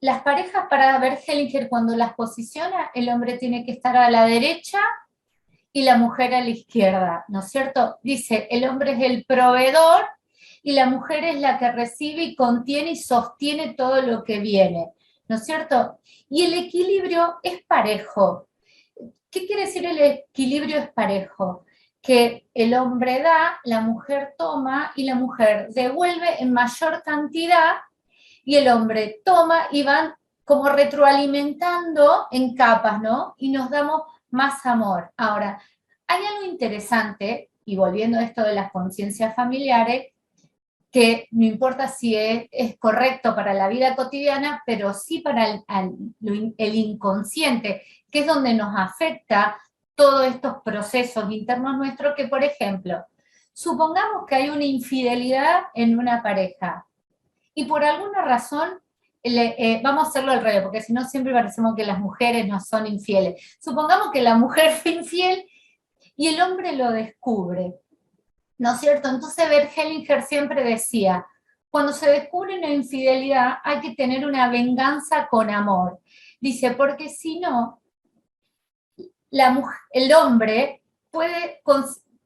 Las parejas, para ver Hellinger, cuando las posiciona, el hombre tiene que estar a la derecha y la mujer a la izquierda, ¿no es cierto? Dice, el hombre es el proveedor y la mujer es la que recibe y contiene y sostiene todo lo que viene, ¿no es cierto? Y el equilibrio es parejo. ¿Qué quiere decir el equilibrio es parejo? Que el hombre da, la mujer toma y la mujer devuelve en mayor cantidad y el hombre toma y van como retroalimentando en capas, ¿no? Y nos damos más amor. Ahora, hay algo interesante, y volviendo a esto de las conciencias familiares, que no importa si es correcto para la vida cotidiana, pero sí para el inconsciente, que es donde nos afecta todos estos procesos internos nuestros, que por ejemplo, supongamos que hay una infidelidad en una pareja, y por alguna razón, vamos a hacerlo al revés, porque si no siempre parecemos que las mujeres no son infieles. Supongamos que la mujer fue infiel y el hombre lo descubre, ¿no es cierto? Entonces Bert Hellinger siempre decía, cuando se descubre una infidelidad hay que tener una venganza con amor. Dice, porque si no, el hombre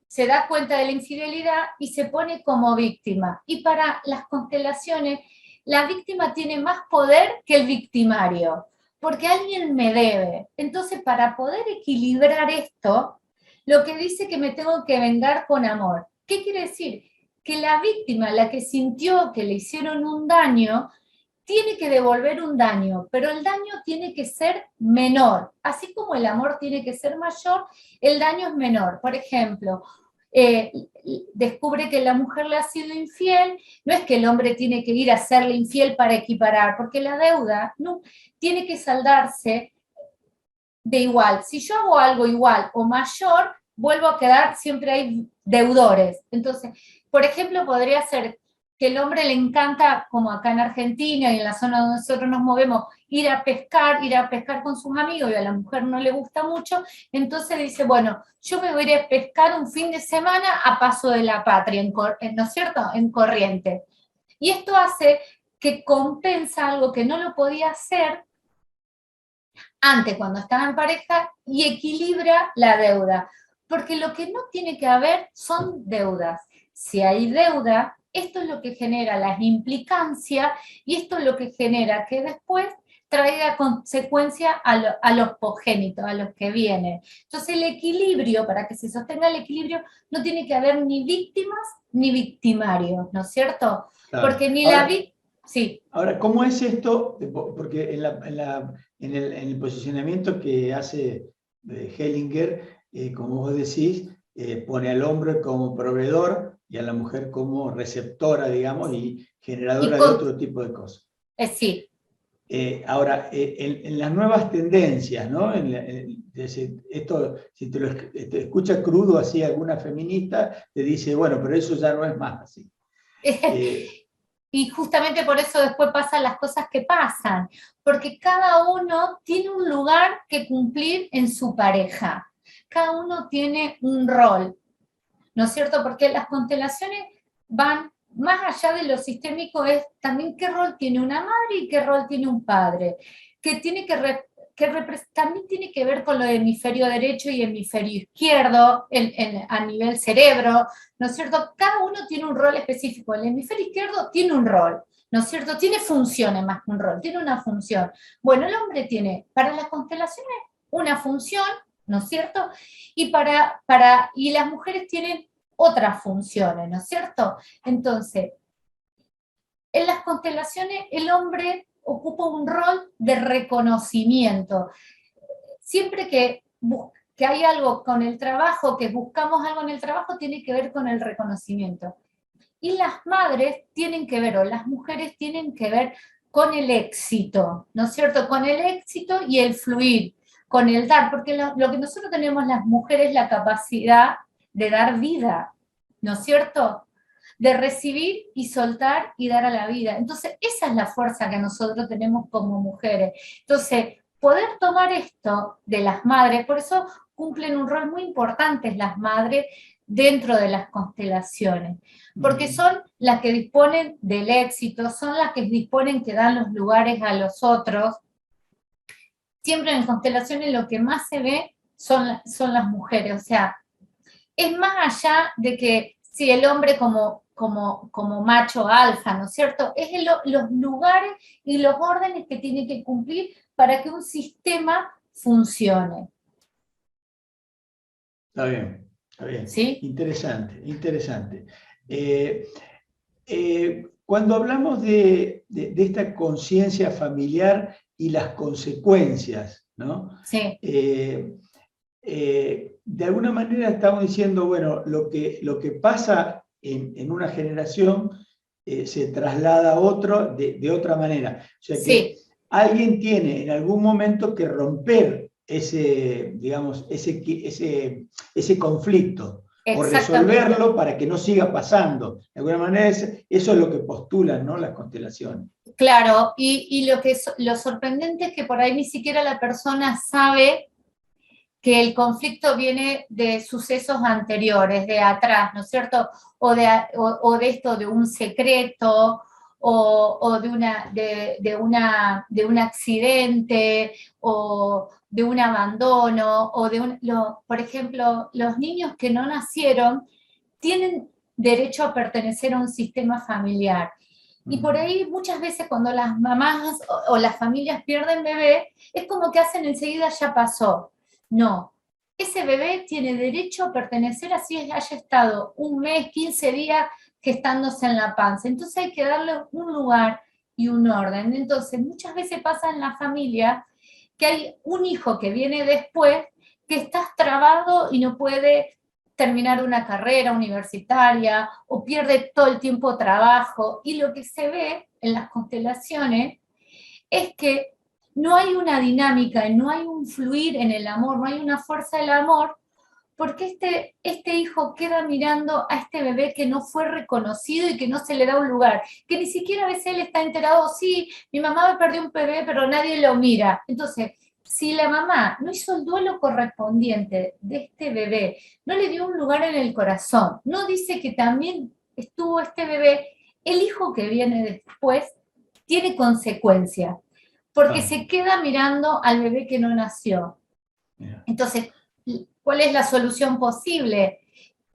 se da cuenta de la infidelidad y se pone como víctima. Y para las constelaciones, la víctima tiene más poder que el victimario, porque alguien me debe. Entonces, para poder equilibrar esto, lo que dice que me tengo que vengar con amor. ¿Qué quiere decir? Que la víctima, la que sintió que le hicieron un daño, tiene que devolver un daño, pero el daño tiene que ser menor. Así como el amor tiene que ser mayor, el daño es menor. Por ejemplo, descubre que la mujer le ha sido infiel, no es que el hombre tiene que ir a serle infiel para equiparar, porque la deuda no, tiene que saldarse de igual. Si yo hago algo igual o mayor, vuelvo a quedar, siempre hay deudores. Entonces, por ejemplo, podría ser que el hombre le encanta, como acá en Argentina y en la zona donde nosotros nos movemos, ir a pescar con sus amigos, y a la mujer no le gusta mucho, entonces dice, bueno, yo me voy a ir a pescar un fin de semana a Paso de la Patria, ¿no es cierto?, en Corrientes. Y esto hace que compensa algo que no lo podía hacer antes cuando estaba en pareja y equilibra la deuda. Porque lo que no tiene que haber son deudas. Si hay deuda, esto es lo que genera las implicancias y esto es lo que genera que después traiga consecuencia a los progénitos, a los que vienen. Entonces el equilibrio, para que se sostenga el equilibrio, no tiene que haber ni víctimas ni victimarios, ¿no es cierto? Claro. Porque ni ahora, la víctima... Sí. Ahora, ¿cómo es esto? Porque en el posicionamiento que hace Hellinger, como vos decís, pone al hombre como proveedor y a la mujer como receptora, digamos, y generadora de otro tipo de cosas. Sí. Ahora, en las nuevas tendencias, ¿no? Esto, si te escucha crudo así alguna feminista, te dice, bueno, pero eso ya no es más así. Y justamente por eso después pasan las cosas que pasan, porque cada uno tiene un lugar que cumplir en su pareja, cada uno tiene un rol, ¿no es cierto? Porque las constelaciones van más allá de lo sistémico, es también qué rol tiene una madre y qué rol tiene un padre, que tiene también tiene que ver con lo de hemisferio derecho y hemisferio izquierdo a nivel cerebro, ¿no es cierto? Cada uno tiene un rol específico. El hemisferio izquierdo tiene un rol, ¿no es cierto? Tiene funciones más que un rol, tiene una función. Bueno, el hombre tiene para las constelaciones una función, ¿no es cierto? Y las mujeres tienen otras funciones, ¿no es cierto? Entonces, en las constelaciones el hombre ocupa un rol de reconocimiento. Siempre que hay algo con el trabajo, que buscamos algo en el trabajo, tiene que ver con el reconocimiento. Y las madres tienen que ver, o las mujeres tienen que ver con el éxito, ¿no es cierto? Con el éxito y el fluir, con el dar, porque lo que nosotros tenemos las mujeres es la capacidad de dar vida, ¿no es cierto? De recibir y soltar y dar a la vida. Entonces, esa es la fuerza que nosotros tenemos como mujeres. Entonces, poder tomar esto de las madres, por eso cumplen un rol muy importante las madres dentro de las constelaciones, porque son las que disponen del éxito, son las que disponen que dan los lugares a los otros. Siempre en constelaciones lo que más se ve son las mujeres, o sea, es más allá de que si el hombre como macho alfa, ¿no es cierto? Es los lugares y los órdenes que tiene que cumplir para que un sistema funcione. Está bien, está bien. ¿Sí? Interesante, interesante. Cuando hablamos de esta conciencia familiar y las consecuencias, ¿no? Sí. De alguna manera estamos diciendo, bueno, lo que pasa en una generación se traslada a otro de otra manera. O sea que Sí. alguien tiene en algún momento que romper ese, digamos, ese conflicto o resolverlo para que no siga pasando. De alguna manera eso es lo que postulan, ¿no?, las constelaciones. Claro, y lo sorprendente es que por ahí ni siquiera la persona sabe que el conflicto viene de sucesos anteriores, de atrás, ¿no es cierto? O de esto, de un secreto, o de un accidente, o de un abandono, o por ejemplo, los niños que no nacieron tienen derecho a pertenecer a un sistema familiar. Y por ahí muchas veces cuando las mamás o las familias pierden bebé, es como que hacen enseguida ya pasó. No, ese bebé tiene derecho a pertenecer así haya estado un mes, 15 días gestándose en la panza. Entonces hay que darle un lugar y un orden. Entonces muchas veces pasa en la familia que hay un hijo que viene después que está trabado y no puede terminar una carrera universitaria o pierde todo el tiempo trabajo. Y lo que se ve en las constelaciones es que no hay una dinámica, no hay un fluir en el amor, no hay una fuerza del amor, porque este hijo queda mirando a este bebé que no fue reconocido y que no se le da un lugar, que ni siquiera a veces él está enterado, sí, mi mamá me perdió un bebé, pero nadie lo mira. Entonces, si la mamá no hizo el duelo correspondiente de este bebé, no le dio un lugar en el corazón, no dice que también estuvo este bebé, el hijo que viene después tiene consecuencias, porque se queda mirando al bebé que no nació. Entonces, ¿cuál es la solución posible?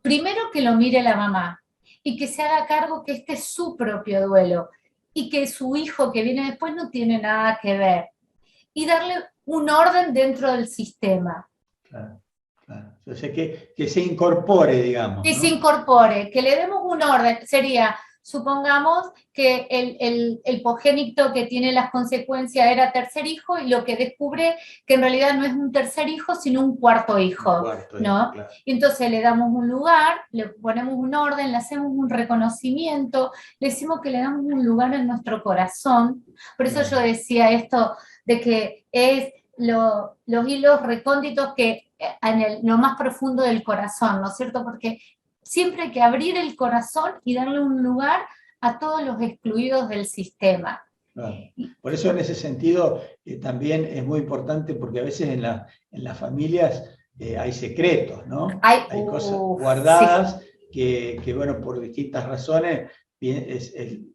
Primero que lo mire la mamá, y que se haga cargo que este es su propio duelo y que su hijo que viene después no tiene nada que ver. Y darle un orden dentro del sistema. Claro, claro. O sea, que se incorpore, digamos, Que ¿no? se incorpore, que le demos un orden. Sería, supongamos que el hipogénito que tiene las consecuencias era tercer hijo y lo que descubre que en realidad no es un tercer hijo, sino un cuarto hijo, ¿no? Claro. Y entonces le damos un lugar, le ponemos un orden, le hacemos un reconocimiento, le decimos que le damos un lugar en nuestro corazón. Por eso yo decía esto de que es los hilos recónditos que en lo más profundo del corazón, ¿no es cierto? Porque siempre hay que abrir el corazón y darle un lugar a todos los excluidos del sistema. Claro. Por eso en ese sentido también es muy importante, porque a veces en las familias hay secretos, ¿no? Hay cosas guardadas que, bueno, por distintas razones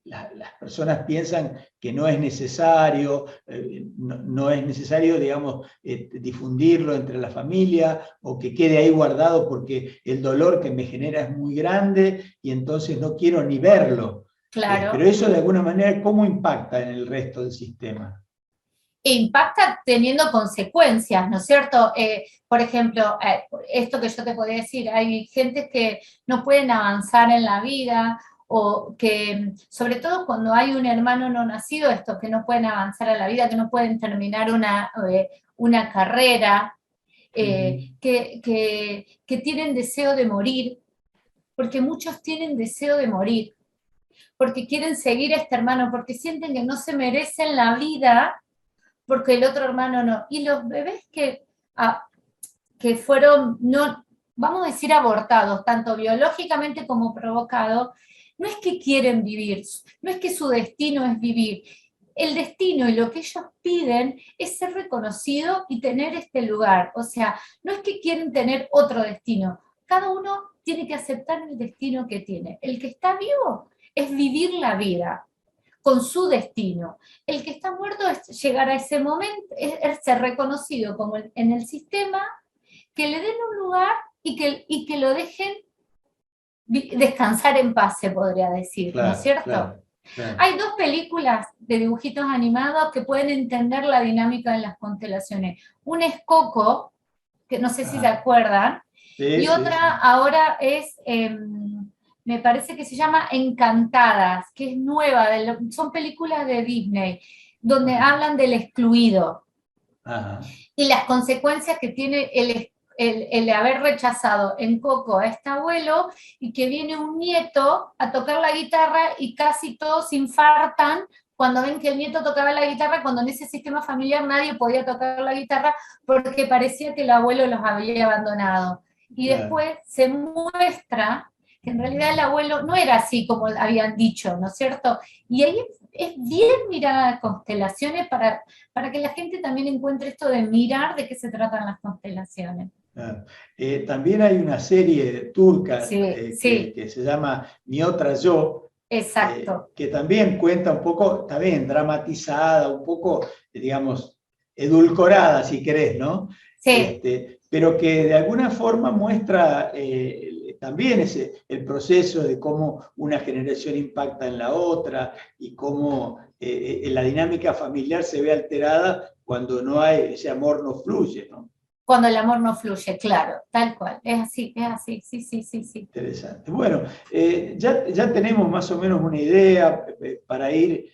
las personas piensan que no es necesario, no es necesario, digamos, difundirlo entre la familia, o que quede ahí guardado porque el dolor que me genera es muy grande y entonces no quiero ni verlo. Claro. Pero eso de alguna manera, ¿cómo impacta en el resto del sistema? Impacta teniendo consecuencias, ¿no es cierto? Por ejemplo, esto que yo te podía decir, hay gente que no pueden avanzar en la vida, o que, sobre todo cuando hay un hermano no nacido, esto, que no pueden avanzar en la vida, que no pueden terminar una carrera, que tienen deseo de morir, porque muchos tienen deseo de morir, porque quieren seguir a este hermano, porque sienten que no se merecen la vida, porque el otro hermano no. Y los bebés que fueron, no, vamos a decir, abortados, tanto biológicamente como provocados, no es que quieren vivir, no es que su destino es vivir. El destino y lo que ellos piden es ser reconocido y tener este lugar. O sea, no es que quieren tener otro destino. Cada uno tiene que aceptar el destino que tiene. El que está vivo es vivir la vida con su destino. El que está muerto es llegar a ese momento, es ser reconocido como en el sistema, que le den un lugar y que lo dejen descansar en paz, se podría decir, Claro, ¿no es cierto? Claro. Hay 2 películas de dibujitos animados que pueden entender la dinámica de las constelaciones. Una es Coco, que no sé si se acuerdan, y otra ahora es, me parece que se llama Encantadas, que es nueva, son películas de Disney, donde hablan del excluido. Y las consecuencias que tiene el haber rechazado en Coco a este abuelo, y que viene un nieto a tocar la guitarra y casi todos infartan cuando ven que el nieto tocaba la guitarra, cuando en ese sistema familiar nadie podía tocar la guitarra porque parecía que el abuelo los había abandonado. Y después se muestra que en realidad el abuelo no era así como habían dicho, ¿no es cierto? Y ahí es bien mirar constelaciones para que la gente también encuentre esto de mirar de qué se tratan las constelaciones. También hay una serie turca que se llama Mi Otra Yo. Exacto. Que también cuenta un poco, también dramatizada, un poco, digamos, edulcorada, si querés, ¿no? Sí. Pero que de alguna forma muestra también el proceso de cómo una generación impacta en la otra y cómo la dinámica familiar se ve alterada cuando no hay, ese amor no fluye, ¿no? Cuando el amor no fluye, claro, tal cual, es así, sí. Interesante. Bueno, ya tenemos más o menos una idea para ir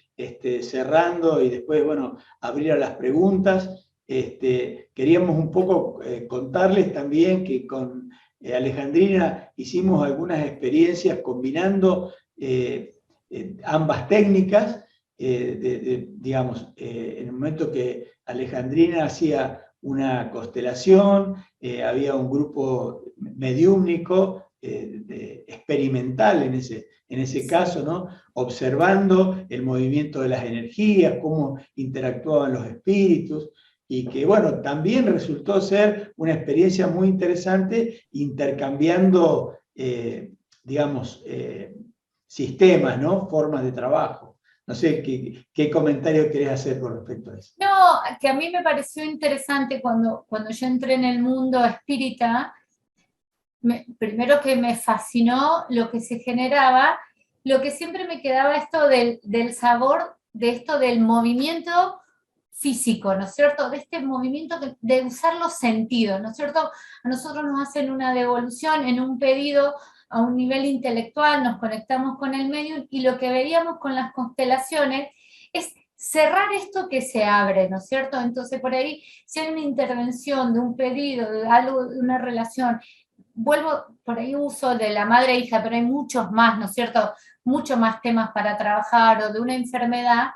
cerrando y después, bueno, abrir a las preguntas. Queríamos un poco contarles también que con Alejandrina hicimos algunas experiencias combinando ambas técnicas. Digamos, en el momento que Alejandrina hacía una constelación, había un grupo mediúmnico experimental en ese caso, ¿no? Observando el movimiento de las energías, cómo interactuaban los espíritus, y que, bueno, también resultó ser una experiencia muy interesante intercambiando, digamos, sistemas, ¿no? Formas de trabajo. No sé, ¿qué comentario querés hacer con respecto a eso? No, que a mí me pareció interesante cuando yo entré en el mundo espírita, primero que me fascinó lo que se generaba, lo que siempre me quedaba esto del sabor, de esto del movimiento físico, ¿no es cierto? De este movimiento de usar los sentidos, ¿no es cierto? A nosotros nos hacen una devolución en un pedido a un nivel intelectual, nos conectamos con el medio y lo que veíamos con las constelaciones es cerrar esto que se abre, ¿no es cierto? Entonces por ahí, si hay una intervención de un pedido, de algo, de una relación, vuelvo, por ahí uso de la madre e hija, pero hay muchos más, ¿no es cierto? Muchos más temas para trabajar, o de una enfermedad,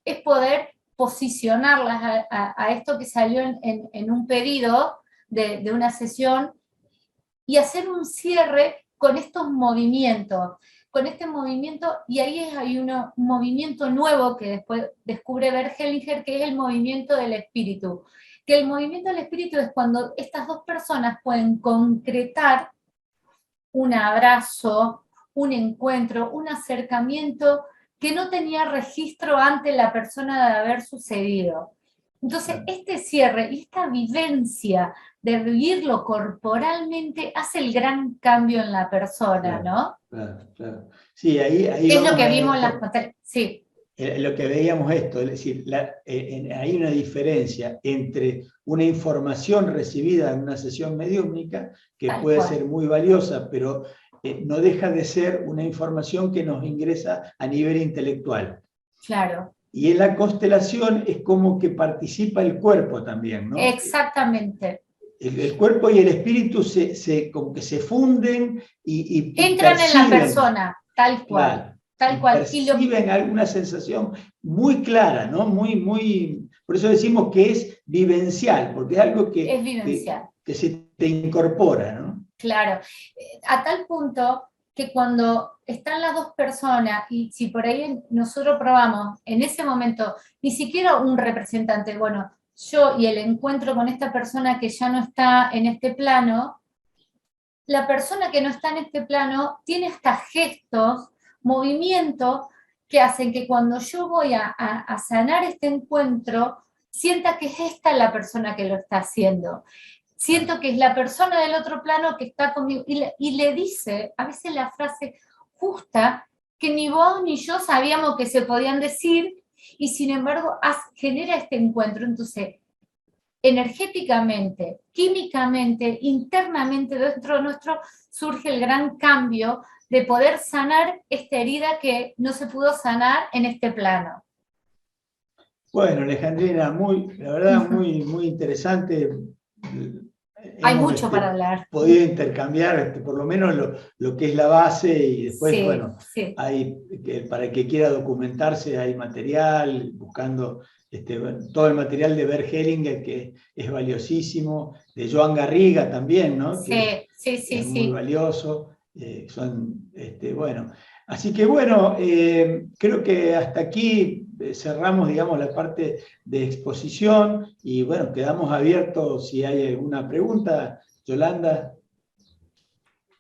es poder posicionarlas a esto que salió en un pedido de una sesión y hacer un cierre con estos movimientos, con este movimiento, y ahí hay un movimiento nuevo que después descubre Bert Hellinger, que es el movimiento del espíritu. Que el movimiento del espíritu es cuando estas dos personas pueden concretar un abrazo, un encuentro, un acercamiento que no tenía registro ante la persona de haber sucedido. Entonces, este cierre y esta vivencia de vivirlo corporalmente hace el gran cambio en la persona, ¿no? Claro. Sí, ahí Es lo vamos que a vimos esto. sí. Lo que veíamos esto, es decir, hay una diferencia entre una información recibida en una sesión mediúmnica, que Tal puede cual. ser muy valiosa, pero no deja de ser una información que nos ingresa a nivel intelectual. Claro. Y en la constelación es como que participa el cuerpo también, ¿no? Exactamente. El cuerpo y el espíritu como que se funden y entran en la persona, tal cual. Claro. Tal cual. Perciben alguna sensación muy clara, ¿no? Por eso decimos que es vivencial, porque es algo es vivencial. que se te incorpora, ¿no? Claro, a tal punto que cuando están las dos personas, y si por ahí nosotros probamos en ese momento, ni siquiera un representante, bueno, yo y el encuentro con esta persona que ya no está en este plano, la persona que no está en este plano tiene hasta gestos, movimientos que hacen que cuando yo voy a sanar este encuentro, sienta que es esta la persona que lo está haciendo. Siento que es la persona del otro plano que está conmigo y le dice a veces la frase justa que ni vos ni yo sabíamos que se podían decir y sin embargo genera este encuentro. Entonces, energéticamente, químicamente, internamente dentro de nuestro surge el gran cambio de poder sanar esta herida que no se pudo sanar en este plano. Bueno, Alejandrina, la verdad muy interesante. Hay mucho para hablar. Podido intercambiar por lo menos lo que es la base y después, sí. Para el que quiera documentarse hay material, buscando todo el material de Bert Hellinger, que es valiosísimo, de Joan Garriga también, ¿no? Sí. Muy valioso. Así que creo que hasta aquí cerramos, digamos, la parte de exposición y bueno, quedamos abiertos si hay alguna pregunta. Yolanda.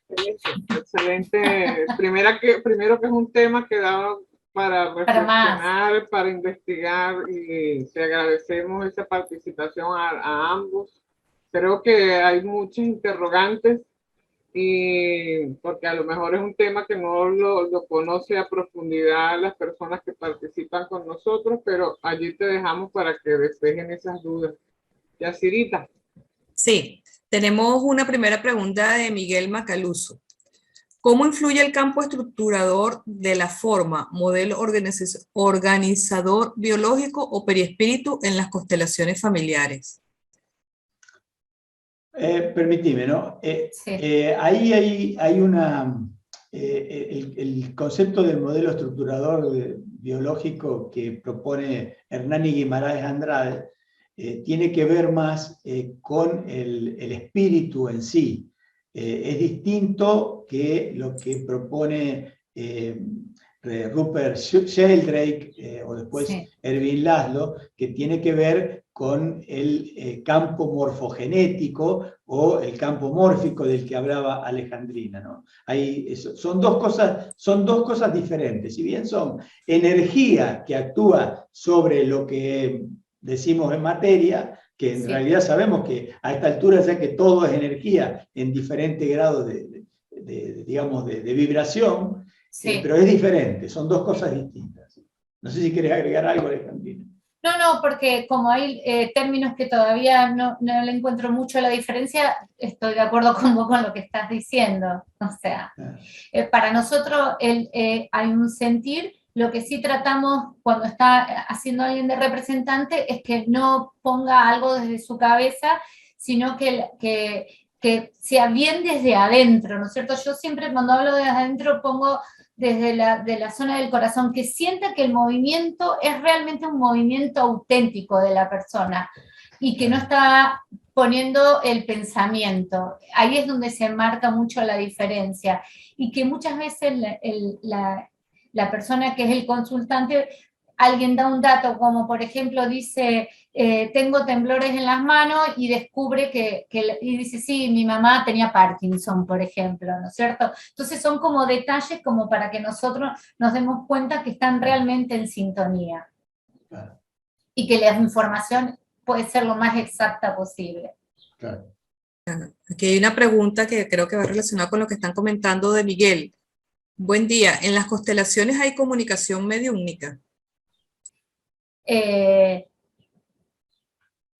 Excelente. Primero que es un tema que da para reflexionar, para investigar, y te agradecemos esa participación a ambos. Creo que hay muchas interrogantes, y porque a lo mejor es un tema que no lo conoce a profundidad las personas que participan con nosotros, pero allí te dejamos para que despejen esas dudas. Yacirita. Sí, tenemos una primera pregunta de Miguel Macaluso. ¿Cómo influye el campo estructurador de la forma, modelo organizador biológico o periespíritu en las constelaciones familiares? Permitime, ¿no? Ahí hay el concepto del modelo estructurador biológico que propone Hernán Guimarães Andrade tiene que ver más con el espíritu en sí. Es distinto que lo que propone Rupert Sheldrake o después Erwin Laszlo, que tiene que ver con el campo morfogenético o el campo mórfico del que hablaba Alejandrina, ¿no? Son dos cosas diferentes. Si bien son energía que actúa sobre lo que decimos en materia, que en Sí. realidad sabemos que a esta altura ya que todo es energía en diferentes grados digamos, de vibración, Sí. pero es diferente, son dos cosas distintas. No sé si quieres agregar algo, Alejandrina. No, porque como hay términos que todavía no le encuentro mucho la diferencia, estoy de acuerdo con vos con lo que estás diciendo. O sea, para nosotros hay un sentir, lo que sí tratamos cuando está haciendo alguien de representante es que no ponga algo desde su cabeza, sino que sea bien desde adentro, ¿no es cierto? Yo siempre cuando hablo de adentro pongo desde la zona del corazón, que sienta que el movimiento es realmente un movimiento auténtico de la persona y que no está poniendo el pensamiento. Ahí es donde se marca mucho la diferencia y que muchas veces la persona que es el consultante, alguien da un dato como por ejemplo dice, tengo temblores en las manos y descubre y dice, sí, mi mamá tenía Parkinson, por ejemplo, ¿no es cierto? Entonces son como detalles como para que nosotros nos demos cuenta que están realmente en sintonía. Claro. Y que la información puede ser lo más exacta posible. Claro. Aquí hay una pregunta que creo que va relacionada con lo que están comentando de Miguel. Buen día, ¿en las constelaciones hay comunicación mediúmnica?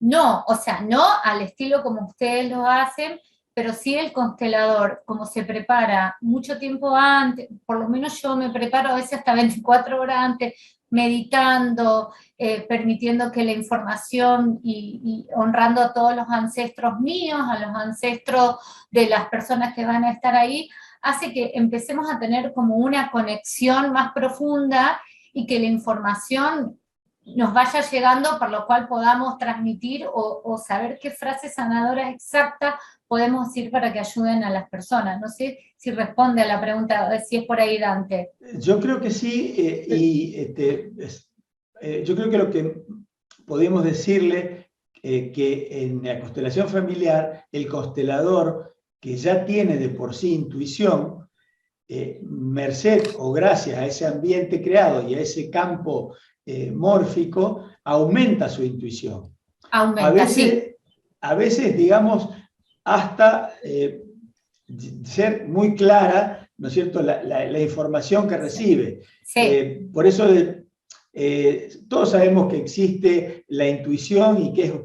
No, o sea, no al estilo como ustedes lo hacen, pero sí el constelador, como se prepara mucho tiempo antes, por lo menos yo me preparo a veces hasta 24 horas antes, meditando, permitiendo que la información y honrando a todos los ancestros míos, a los ancestros de las personas que van a estar ahí, hace que empecemos a tener como una conexión más profunda y que la información nos vaya llegando, por lo cual podamos transmitir o saber qué frases sanadoras exactas podemos decir para que ayuden a las personas. No sé si responde a la pregunta, si es por ahí, Dante. Yo creo que sí, yo creo que lo que podemos decirle que en la constelación familiar, el constelador que ya tiene de por sí intuición, merced o gracias a ese ambiente creado y a ese campo mórfico, aumenta su intuición. Aumenta, a veces, digamos, hasta ser muy clara, ¿no es cierto?, la información que recibe. Sí. Por eso todos sabemos que existe la intuición y que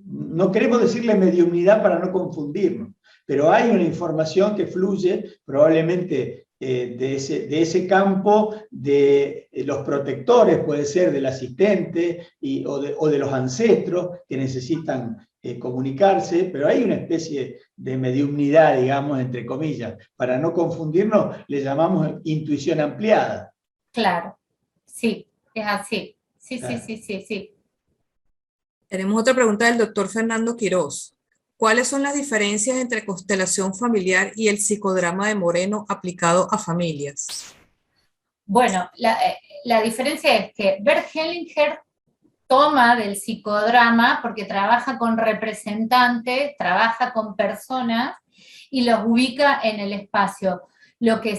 no queremos decirle mediunidad para no confundirnos, pero hay una información que fluye probablemente de ese campo de los protectores, puede ser del asistente o de los ancestros que necesitan comunicarse, pero hay una especie de mediunidad, digamos, entre comillas. Para no confundirnos, le llamamos intuición ampliada. Claro, sí, es así. Sí. Tenemos otra pregunta del doctor Fernando Quirós. ¿Cuáles son las diferencias entre constelación familiar y el psicodrama de Moreno aplicado a familias? Bueno, la diferencia es que Bert Hellinger toma del psicodrama porque trabaja con representantes, trabaja con personas y los ubica en el espacio. Lo que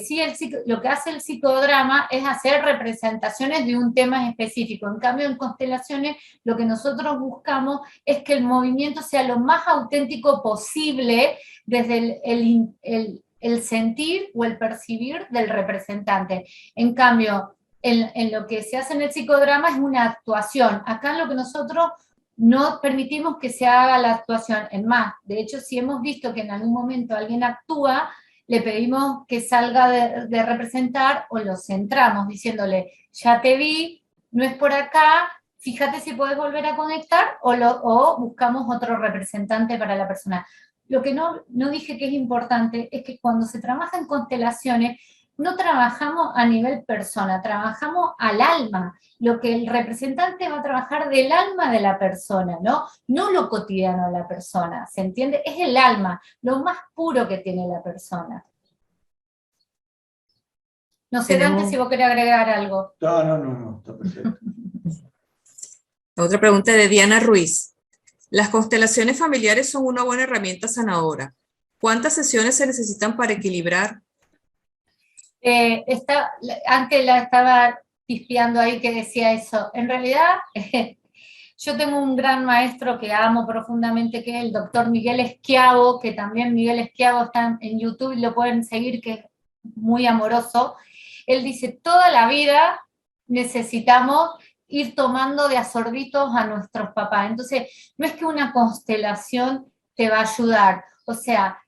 hace el psicodrama es hacer representaciones de un tema específico. En cambio, en constelaciones, lo que nosotros buscamos es que el movimiento sea lo más auténtico posible desde el sentir o el percibir del representante. En cambio, en lo que se hace en el psicodrama es una actuación. Acá en lo que nosotros no permitimos que se haga la actuación. Es más, de hecho, si hemos visto que en algún momento alguien actúa, le pedimos que salga de representar o lo centramos diciéndole, ya te vi, no es por acá, fíjate si puedes volver a conectar o buscamos otro representante para la persona. Lo que no dije que es importante es que cuando se trabaja en constelaciones, no trabajamos a nivel persona, trabajamos al alma. Lo que el representante va a trabajar del alma de la persona, no lo cotidiano de la persona, ¿se entiende? Es el alma, lo más puro que tiene la persona. No sé, Dante, si vos querés agregar algo. No, está perfecto. La otra pregunta de Diana Ruiz. Las constelaciones familiares son una buena herramienta sanadora. ¿Cuántas sesiones se necesitan para equilibrar? Antes la estaba pispeando ahí que decía eso. En realidad, Yo tengo un gran maestro que amo profundamente, que es el doctor Miguel Schiavo, que también Miguel Schiavo está en YouTube, lo pueden seguir, que es muy amoroso. Él dice, toda la vida necesitamos ir tomando de a sorbitos a nuestros papás. Entonces, no es que una constelación te va a ayudar, o sea,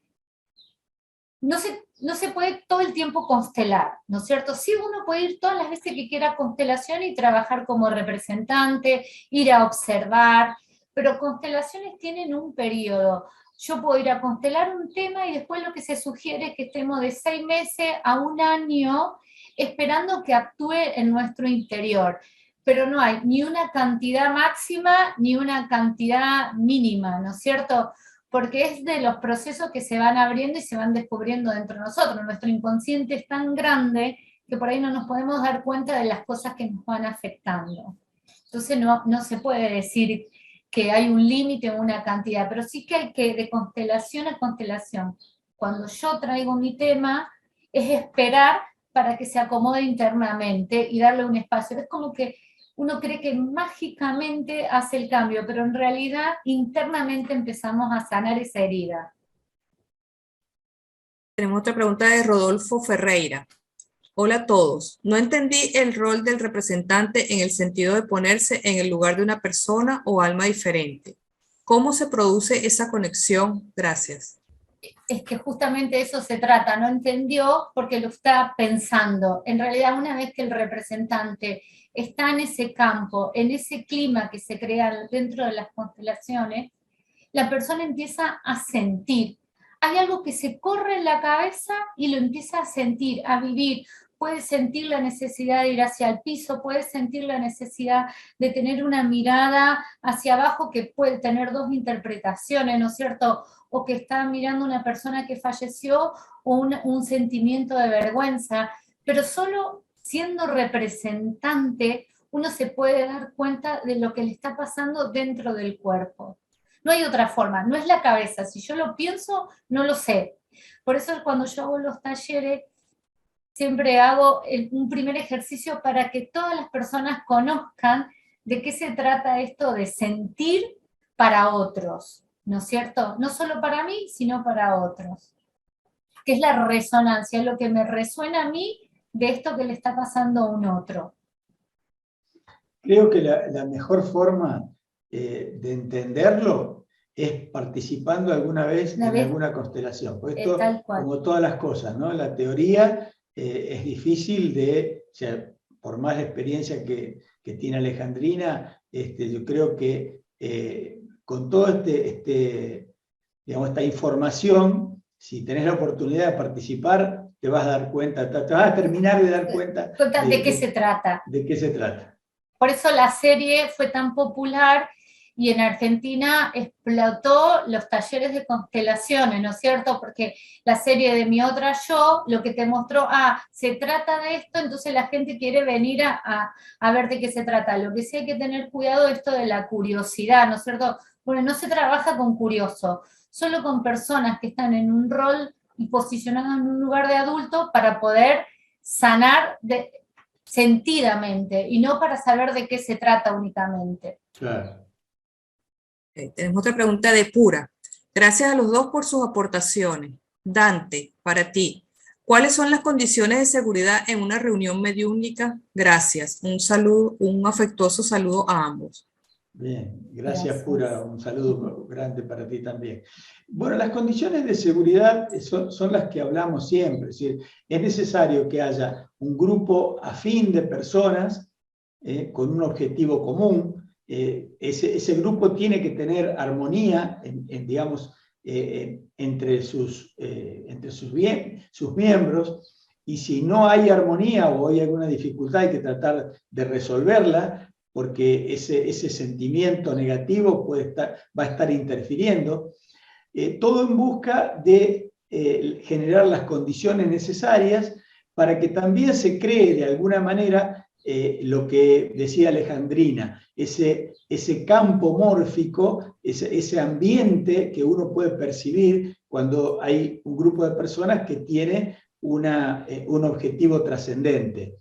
no se puede todo el tiempo constelar, ¿no es cierto? Sí, uno puede ir todas las veces que quiera constelación y trabajar como representante, ir a observar, pero constelaciones tienen un periodo. Yo puedo ir a constelar un tema y después lo que se sugiere es que estemos de 6 meses a 1 año esperando que actúe en nuestro interior. Pero no hay ni una cantidad máxima ni una cantidad mínima, ¿no es cierto? Porque es de los procesos que se van abriendo y se van descubriendo dentro de nosotros. Nuestro inconsciente es tan grande que por ahí no nos podemos dar cuenta de las cosas que nos van afectando. Entonces no se puede decir que hay un límite o una cantidad, pero sí que hay que, de constelación a constelación, cuando yo traigo mi tema, es esperar para que se acomode internamente y darle un espacio. Es como que uno cree que mágicamente hace el cambio, pero en realidad internamente empezamos a sanar esa herida. Tenemos otra pregunta de Rodolfo Ferreira. Hola a todos. No entendí el rol del representante en el sentido de ponerse en el lugar de una persona o alma diferente. ¿Cómo se produce esa conexión? Gracias. Es que justamente eso se trata, no entendió porque lo está pensando. En realidad, una vez que el representante está en ese campo, en ese clima que se crea dentro de las constelaciones, la persona empieza a sentir. Hay algo que se corre en la cabeza y lo empieza a sentir, a vivir. Puede sentir la necesidad de ir hacia el piso, puede sentir la necesidad de tener una mirada hacia abajo que puede tener dos interpretaciones, ¿no es cierto? O que está mirando una persona que falleció o un sentimiento de vergüenza, pero solo siendo representante uno se puede dar cuenta de lo que le está pasando dentro del cuerpo. No hay otra forma, no es la cabeza. Si yo lo pienso, no lo sé. Por eso cuando yo hago los talleres, siempre hago un primer ejercicio para que todas las personas conozcan de qué se trata esto de sentir para otros, ¿no es cierto? No solo para mí, sino para otros. Que es la resonancia, lo que me resuena a mí de esto que le está pasando a un otro. Creo que la mejor forma de entenderlo es participando alguna vez en alguna constelación. Porque esto, como todas las cosas, ¿no? La teoría es difícil de, o sea, por más experiencia que tiene Alejandrina, yo creo que con toda digamos, esta información, si tenés la oportunidad de participar, te vas a dar cuenta, te vas a terminar de dar cuenta de qué se trata. De qué se trata. Por eso la serie fue tan popular y en Argentina explotó los talleres de constelaciones, ¿no es cierto? Porque la serie de Mi Otra Yo, lo que te mostró, se trata de esto, entonces la gente quiere venir a ver de qué se trata. Lo que sí hay que tener cuidado es esto de la curiosidad, ¿no es cierto? Bueno, no se trabaja con curiosos, solo con personas que están en un rol y posicionadas en un lugar de adulto para poder sanar sentidamente y no para saber de qué se trata únicamente. Claro. Tenemos otra pregunta de Pura. Gracias a los dos por sus aportaciones. Dante, para ti, ¿cuáles son las condiciones de seguridad en una reunión mediúnica? Gracias. Un saludo, un afectuoso saludo a ambos. Bien, gracias Pura, un saludo grande para ti también. Bueno, las condiciones de seguridad son las que hablamos siempre, es decir, es necesario que haya un grupo afín de personas con un objetivo común. Ese grupo tiene que tener armonía, digamos, entre sus miembros, y si no hay armonía o hay alguna dificultad hay que tratar de resolverla, porque ese sentimiento negativo va a estar interfiriendo. Todo en busca de generar las condiciones necesarias para que también se cree de alguna manera lo que decía Alejandrina, ese campo mórfico, ese ambiente que uno puede percibir cuando hay un grupo de personas que tiene un objetivo trascendente.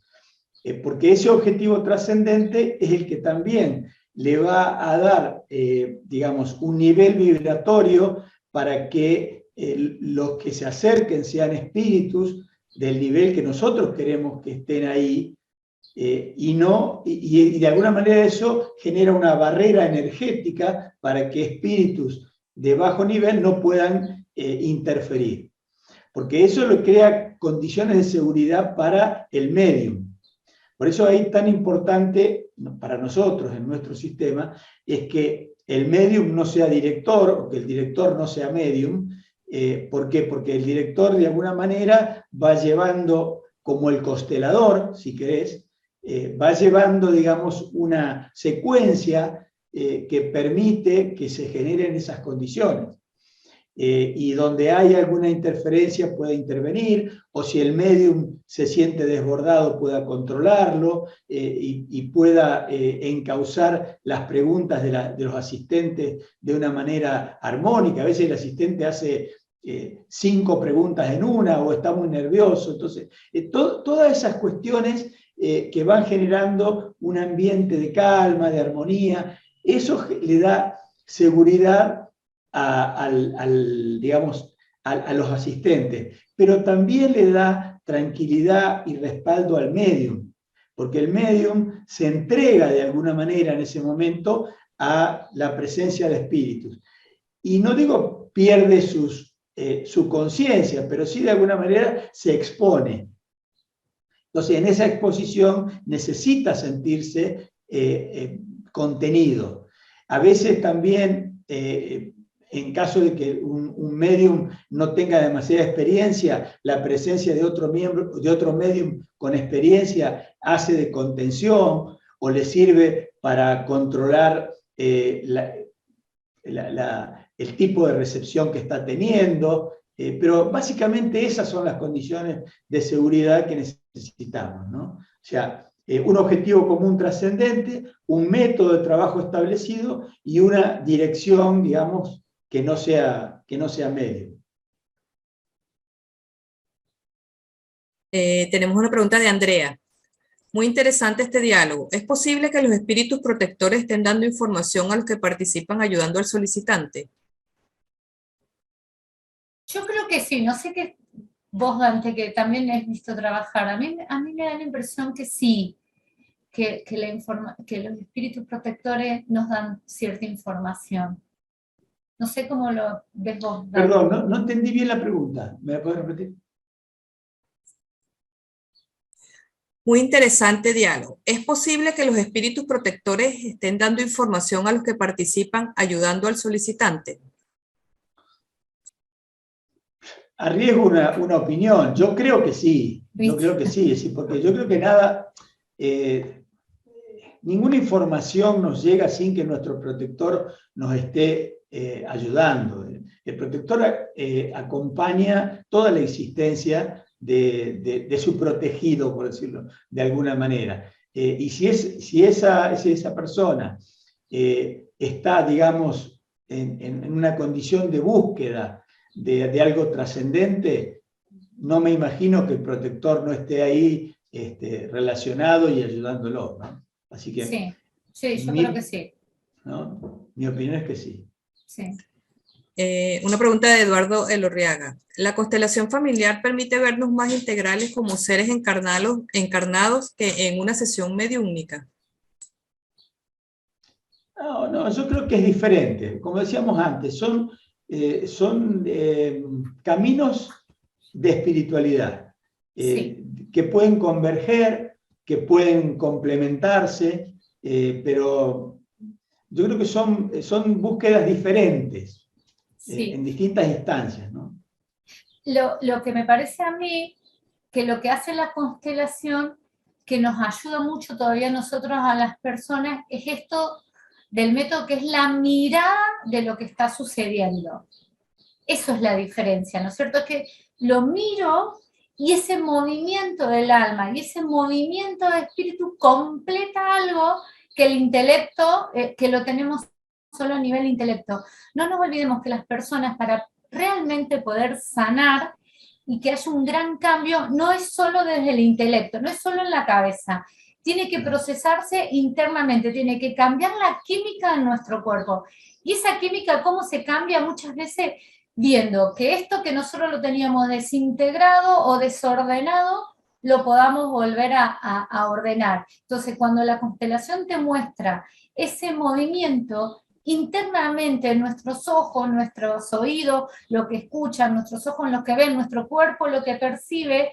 Porque ese objetivo trascendente es el que también le va a dar, digamos, un nivel vibratorio para que los que se acerquen sean espíritus del nivel que nosotros queremos que estén ahí, y de alguna manera eso genera una barrera energética para que espíritus de bajo nivel no puedan interferir. Porque eso le crea condiciones de seguridad para el médium. Por eso ahí tan importante para nosotros en nuestro sistema es que el médium no sea director o que el director no sea médium. ¿Por qué? Porque el director de alguna manera va llevando, como el constelador, si querés, va llevando, digamos, una secuencia que permite que se generen esas condiciones. Y donde hay alguna interferencia puede intervenir, o si el médium se siente desbordado pueda controlarlo y pueda encauzar las preguntas de los asistentes de una manera armónica. A veces el asistente hace 5 preguntas en una o está muy nervioso. Entonces, todas esas cuestiones que van generando un ambiente de calma, de armonía, eso le da seguridad digamos, a los asistentes, pero también le da tranquilidad y respaldo al médium, porque el médium se entrega de alguna manera en ese momento a la presencia de espíritus. Y no digo pierde su conciencia, pero sí de alguna manera se expone. Entonces, en esa exposición necesita sentirse contenido. A veces también, en caso de que un médium no tenga demasiada experiencia, la presencia de otro médium con experiencia hace de contención o le sirve para controlar el tipo de recepción que está teniendo. Pero básicamente esas son las condiciones de seguridad que necesitamos, ¿no? O sea, un objetivo común trascendente, un método de trabajo establecido y una dirección, digamos, que no sea medio. Tenemos una pregunta de Andrea. Muy interesante este diálogo. ¿Es posible que los espíritus protectores estén dando información a los que participan ayudando al solicitante? Yo creo que sí, no sé qué vos, Dante, que también has visto trabajar, a mí me da la impresión que sí, que los espíritus protectores nos dan cierta información. No sé cómo lo ves vos, Dante. Perdón, no entendí bien la pregunta. ¿Me la puedes repetir? Muy interesante diálogo. ¿Es posible que los espíritus protectores estén dando información a los que participan ayudando al solicitante? Arriesgo una opinión. Yo creo que sí. Yo creo que sí, porque yo creo que ninguna información nos llega sin que nuestro protector nos esté ayudando. El protector acompaña toda la existencia de su protegido, por decirlo de alguna manera. Y si esa persona está, digamos, en una condición de búsqueda de algo trascendente, no me imagino que el protector no esté ahí relacionado y ayudándolo, ¿no? Así que sí, yo creo que sí. ¿no? Mi opinión es que sí. Sí. Una pregunta de Eduardo Elorriaga. ¿La constelación familiar permite vernos más integrales como seres encarnados que en una sesión mediúmnica? No, yo creo que es diferente. Como decíamos antes, son caminos de espiritualidad que pueden converger, que pueden complementarse, pero yo creo que son búsquedas diferentes en distintas instancias, ¿no? Lo que me parece a mí, que lo que hace la constelación, que nos ayuda mucho todavía a nosotros, a las personas, es esto del método que es la mirada de lo que está sucediendo. Eso es la diferencia, ¿no es cierto? Es que lo miro y ese movimiento del alma y ese movimiento de espíritu completa algo que el intelecto, que lo tenemos solo a nivel intelecto. No nos olvidemos que las personas, para realmente poder sanar y que haya un gran cambio, no es solo desde el intelecto, no es solo en la cabeza, tiene que procesarse internamente, tiene que cambiar la química en nuestro cuerpo. Y esa química, ¿cómo se cambia? Muchas veces viendo que esto que nosotros lo teníamos desintegrado o desordenado, lo podamos volver a ordenar. Entonces, cuando la constelación te muestra ese movimiento, internamente nuestros ojos, nuestros oídos, lo que escuchan, nuestros ojos lo que ven, nuestro cuerpo lo que percibe,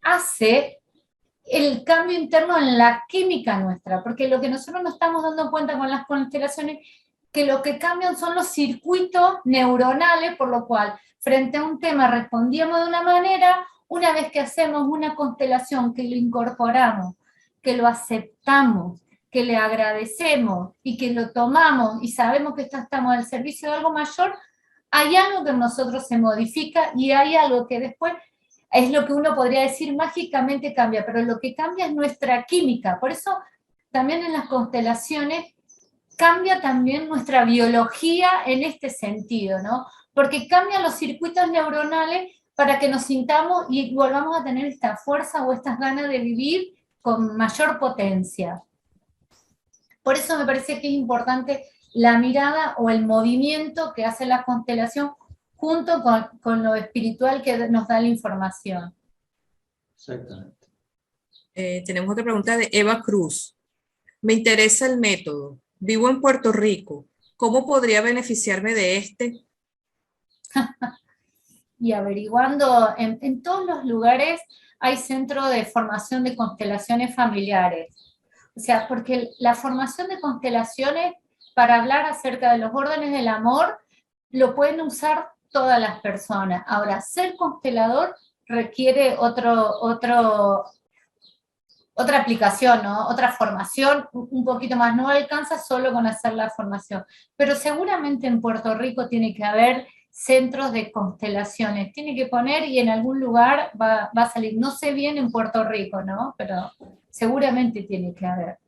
hace el cambio interno en la química nuestra, porque lo que nosotros nos estamos dando cuenta con las constelaciones, que lo que cambian son los circuitos neuronales, por lo cual frente a un tema respondíamos de una manera, una vez que hacemos una constelación, que lo incorporamos, que lo aceptamos, que le agradecemos y que lo tomamos y sabemos que estamos al servicio de algo mayor, hay algo que en nosotros se modifica y hay algo que después es lo que uno podría decir mágicamente cambia, pero lo que cambia es nuestra química. Por eso también en las constelaciones cambia también nuestra biología en este sentido, ¿no? Porque cambian los circuitos neuronales para que nos sintamos y volvamos a tener esta fuerza o estas ganas de vivir con mayor potencia. Por eso me parece que es importante la mirada o el movimiento que hace la constelación junto con lo espiritual que nos da la información. Exactamente. Tenemos otra pregunta de Eva Cruz. Me interesa el método. Vivo en Puerto Rico. ¿Cómo podría beneficiarme de este? Y averiguando, en todos los lugares hay centro de formación de constelaciones familiares. O sea, porque la formación de constelaciones para hablar acerca de los órdenes del amor lo pueden usar todas las personas. Ahora, ser constelador requiere otra aplicación, ¿no? Otra formación un poquito más. No alcanza solo con hacer la formación. Pero seguramente en Puerto Rico tiene que haber centros de constelaciones. Tiene que poner y en algún lugar va a salir. No sé bien en Puerto Rico, ¿no? Pero seguramente tiene que haber.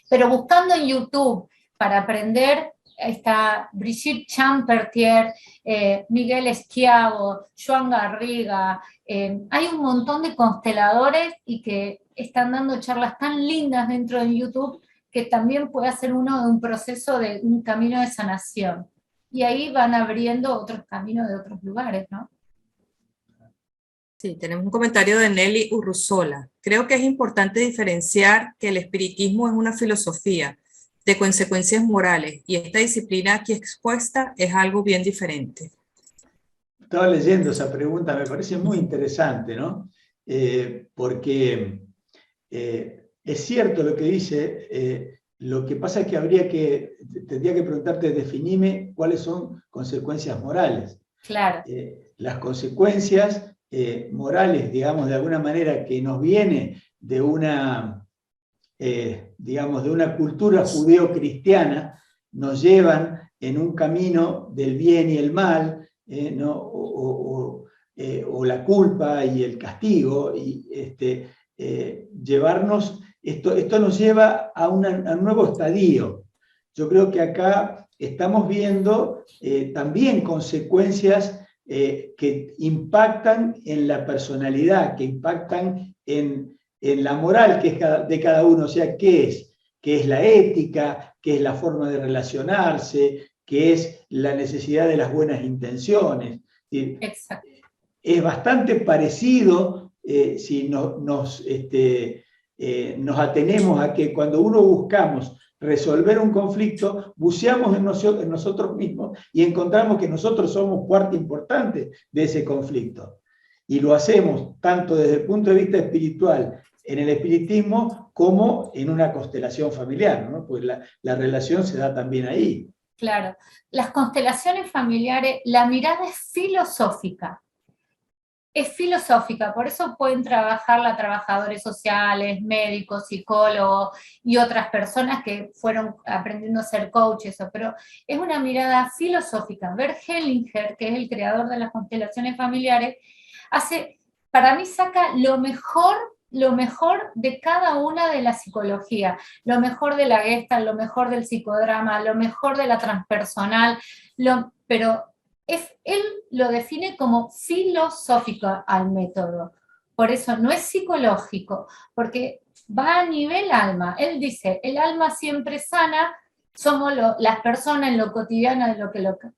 Pero buscando en YouTube para aprender, está Brigitte Champertier, Miguel Esquiavo, Joan Garriga, hay un montón de consteladores y que están dando charlas tan lindas dentro de YouTube que también puede hacer uno de un proceso de un camino de sanación. Y ahí van abriendo otros caminos de otros lugares, ¿no? Sí, tenemos un comentario de Nelly Urruzola. Creo que es importante diferenciar que el espiritismo es una filosofía de consecuencias morales y esta disciplina aquí expuesta es algo bien diferente. Estaba leyendo esa pregunta, me parece muy interesante, ¿no? Porque es cierto lo que dice, lo que pasa es que tendría que preguntarte, definime cuáles son consecuencias morales. Claro. Las consecuencias morales, digamos, de alguna manera, que nos viene de una, digamos, de una cultura judeo-cristiana, nos llevan en un camino del bien y el mal, ¿no? O la culpa y el castigo, y llevarnos, esto nos lleva a un nuevo estadio. Yo creo que acá estamos viendo también consecuencias que impactan en la personalidad, que impactan en la moral que es de cada uno, o sea, ¿qué es? ¿Qué es la ética? ¿Qué es la forma de relacionarse? ¿Qué es la necesidad de las buenas intenciones? Exacto. Es bastante parecido si nos atenemos a que cuando uno buscamos resolver un conflicto, buceamos en nosotros mismos y encontramos que nosotros somos parte importante de ese conflicto. Y lo hacemos tanto desde el punto de vista espiritual, en el espiritismo, como en una constelación familiar, ¿no? Pues la relación se da también ahí. Claro. Las constelaciones familiares, la mirada es filosófica. Es filosófica, por eso pueden trabajarla trabajadores sociales, médicos, psicólogos y otras personas que fueron aprendiendo a ser coaches, pero es una mirada filosófica. Bert Hellinger, que es el creador de las constelaciones familiares, para mí saca lo mejor de cada una de la psicología, lo mejor de la Gestalt, lo mejor del psicodrama, lo mejor de la transpersonal, pero él lo define como filosófico al método. Por eso no es psicológico, porque va a nivel alma. Él dice, el alma siempre sana, somos las personas en lo cotidiano de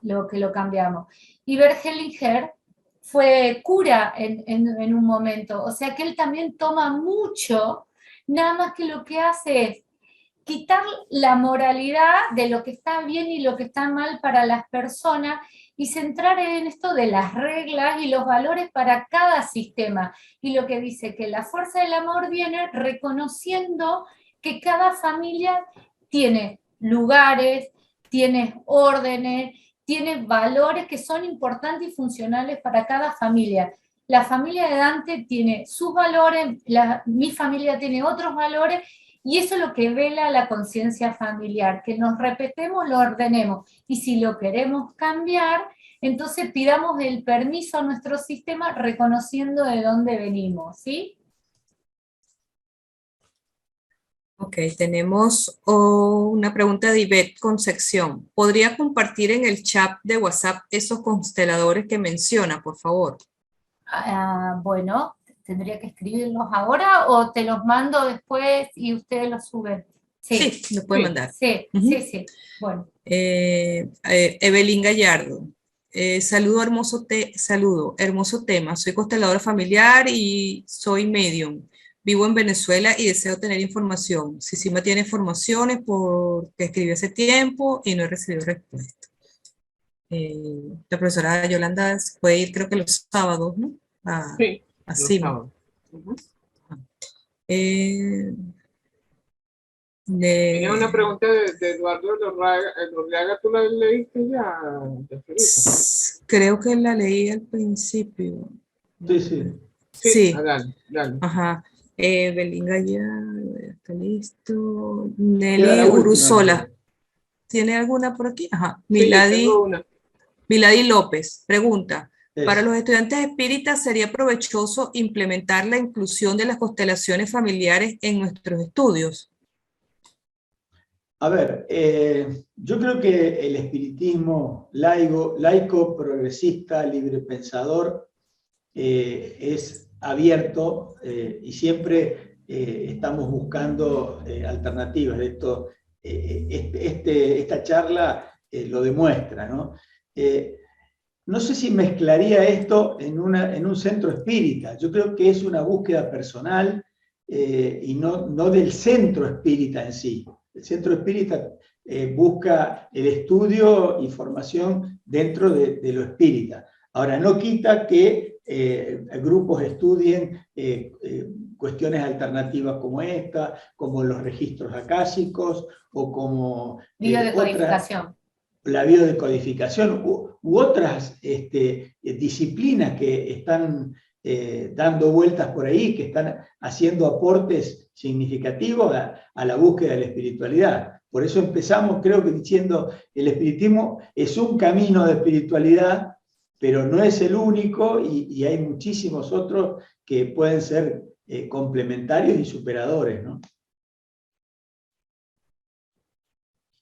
lo que lo cambiamos. Y Bergelinger fue cura en un momento, o sea que él también toma mucho, nada más que lo que hace es quitar la moralidad de lo que está bien y lo que está mal para las personas y centrar en esto de las reglas y los valores para cada sistema. Y lo que dice que la fuerza del amor viene reconociendo que cada familia tiene lugares, tiene órdenes, tiene valores que son importantes y funcionales para cada familia. La familia de Dante tiene sus valores, mi familia tiene otros valores, y eso es lo que vela la conciencia familiar, que nos respetemos, lo ordenemos, y si lo queremos cambiar, entonces pidamos el permiso a nuestro sistema reconociendo de dónde venimos, ¿sí? Ok, tenemos una pregunta de Ivette Concepción. ¿Podría compartir en el chat de WhatsApp esos consteladores que menciona, por favor? Bueno, ¿tendría que escribirlos ahora o te los mando después y ustedes los suben? Sí, lo puede mandar. Sí, sí. Bueno. Evelyn Gallardo. Saludo, hermoso tema. Soy consteladora familiar y soy medium. Vivo en Venezuela y deseo tener información. Sisima tiene informaciones porque escribí hace tiempo y no he recibido respuesta. La profesora Yolanda puede ir, creo que los sábados, ¿no? Sí, a Sima. Tenía una pregunta de Eduardo Lorriaga, ¿tú la leíste ya? Creo que la leí al principio. Sí. Dale. Ajá. Belinga ya está listo. Nelly Uruzola. ¿Tiene alguna por aquí? Ajá. Milady López pregunta. Para los estudiantes espíritas, ¿sería provechoso implementar la inclusión de las constelaciones familiares en nuestros estudios? A ver, yo creo que el espiritismo laico, progresista, librepensador, es abierto y siempre estamos buscando alternativas. Esta charla lo demuestra, ¿no? No sé si mezclaría esto en un centro espírita. Yo creo que es una búsqueda personal y no del centro espírita en sí. El centro espírita busca el estudio y formación dentro de lo espírita. Ahora, no quita que grupos estudien cuestiones alternativas como esta, como los registros akáshicos o como la biodecodificación u otras disciplinas que están dando vueltas por ahí, que están haciendo aportes significativos a la búsqueda de la espiritualidad. Por eso empezamos, creo que diciendo, el espiritismo es un camino de espiritualidad, pero no es el único y hay muchísimos otros que pueden ser complementarios y superadores, ¿no?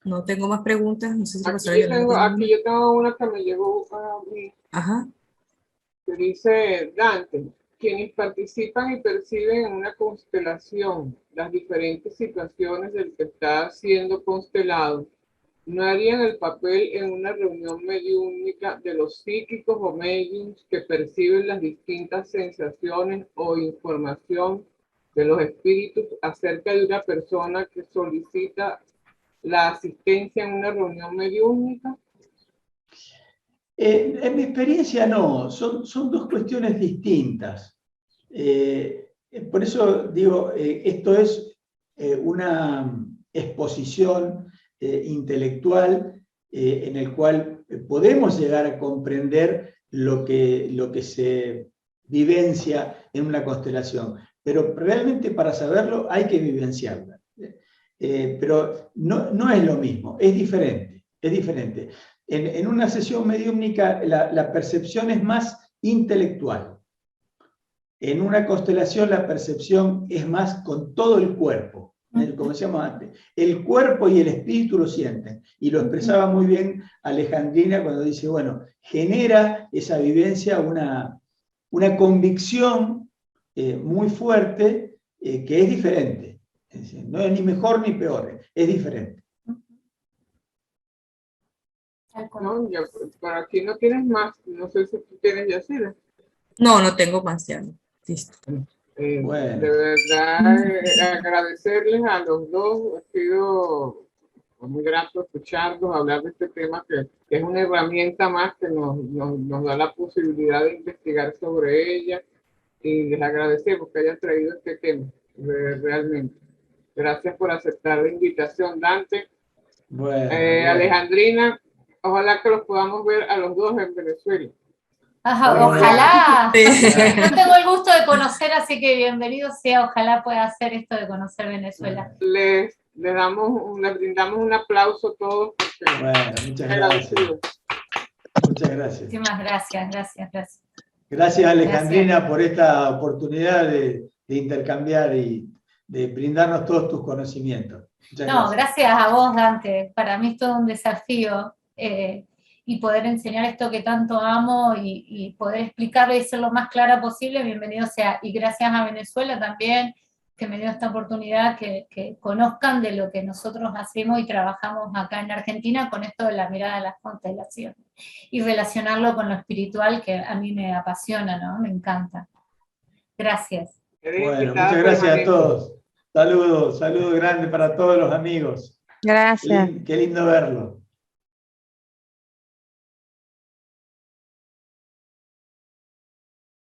No tengo más preguntas. No sé si aquí yo tengo una que me llegó a mí. Ajá. Que dice Dante, quienes participan y perciben en una constelación las diferentes situaciones del que está siendo constelado, ¿no harían el papel en una reunión mediúnica de los psíquicos o mediums que perciben las distintas sensaciones o información de los espíritus acerca de una persona que solicita la asistencia en una reunión mediúnica? En mi experiencia no, son dos cuestiones distintas. Por eso digo, esto es una exposición intelectual en el cual podemos llegar a comprender lo que se vivencia en una constelación, pero realmente para saberlo hay que vivenciarla. Pero no es lo mismo, es diferente. En una sesión mediúmnica la percepción es más intelectual. En una constelación la percepción es más con todo el cuerpo. Como decíamos antes, el cuerpo y el espíritu lo sienten. Y lo expresaba muy bien Alejandrina cuando dice, bueno, genera esa vivencia una convicción muy fuerte que es diferente. Es decir, no es ni mejor ni peor, es diferente. No, ya, por aquí no tienes más. No sé si tú tienes, Yacira. No, no tengo más ya. No. Listo. Bueno. De verdad, agradecerles a los dos. Ha sido muy grato escucharlos hablar de este tema que es una herramienta más que nos da la posibilidad de investigar sobre ella, y les agradecemos que hayan traído este tema, realmente. Gracias por aceptar la invitación, Dante. Bueno, Alejandrina, ojalá que los podamos ver a los dos en Venezuela. Ajá, ojalá. Sí. No tengo el gusto de conocer, así que bienvenido sea, ojalá pueda hacer esto de conocer Venezuela. Les brindamos un aplauso a todos. Bueno, muchas gracias. Muchas gracias. Muchísimas gracias, gracias. Gracias, Alejandrina, por esta oportunidad de intercambiar y de brindarnos todos tus conocimientos. Muchas gracias a vos, Dante. Para mí es todo un desafío y poder enseñar esto que tanto amo y poder explicarlo y ser lo más clara posible. Bienvenido sea. Y gracias a Venezuela también, que me dio esta oportunidad, que conozcan de lo que nosotros hacemos y trabajamos acá en Argentina con esto de la mirada a las constelaciones y relacionarlo con lo espiritual, que a mí me apasiona, ¿no? Me encanta. Gracias. Bueno, muchas gracias a todos. Saludos, saludos grandes para todos los amigos. Gracias. Qué lindo verlo.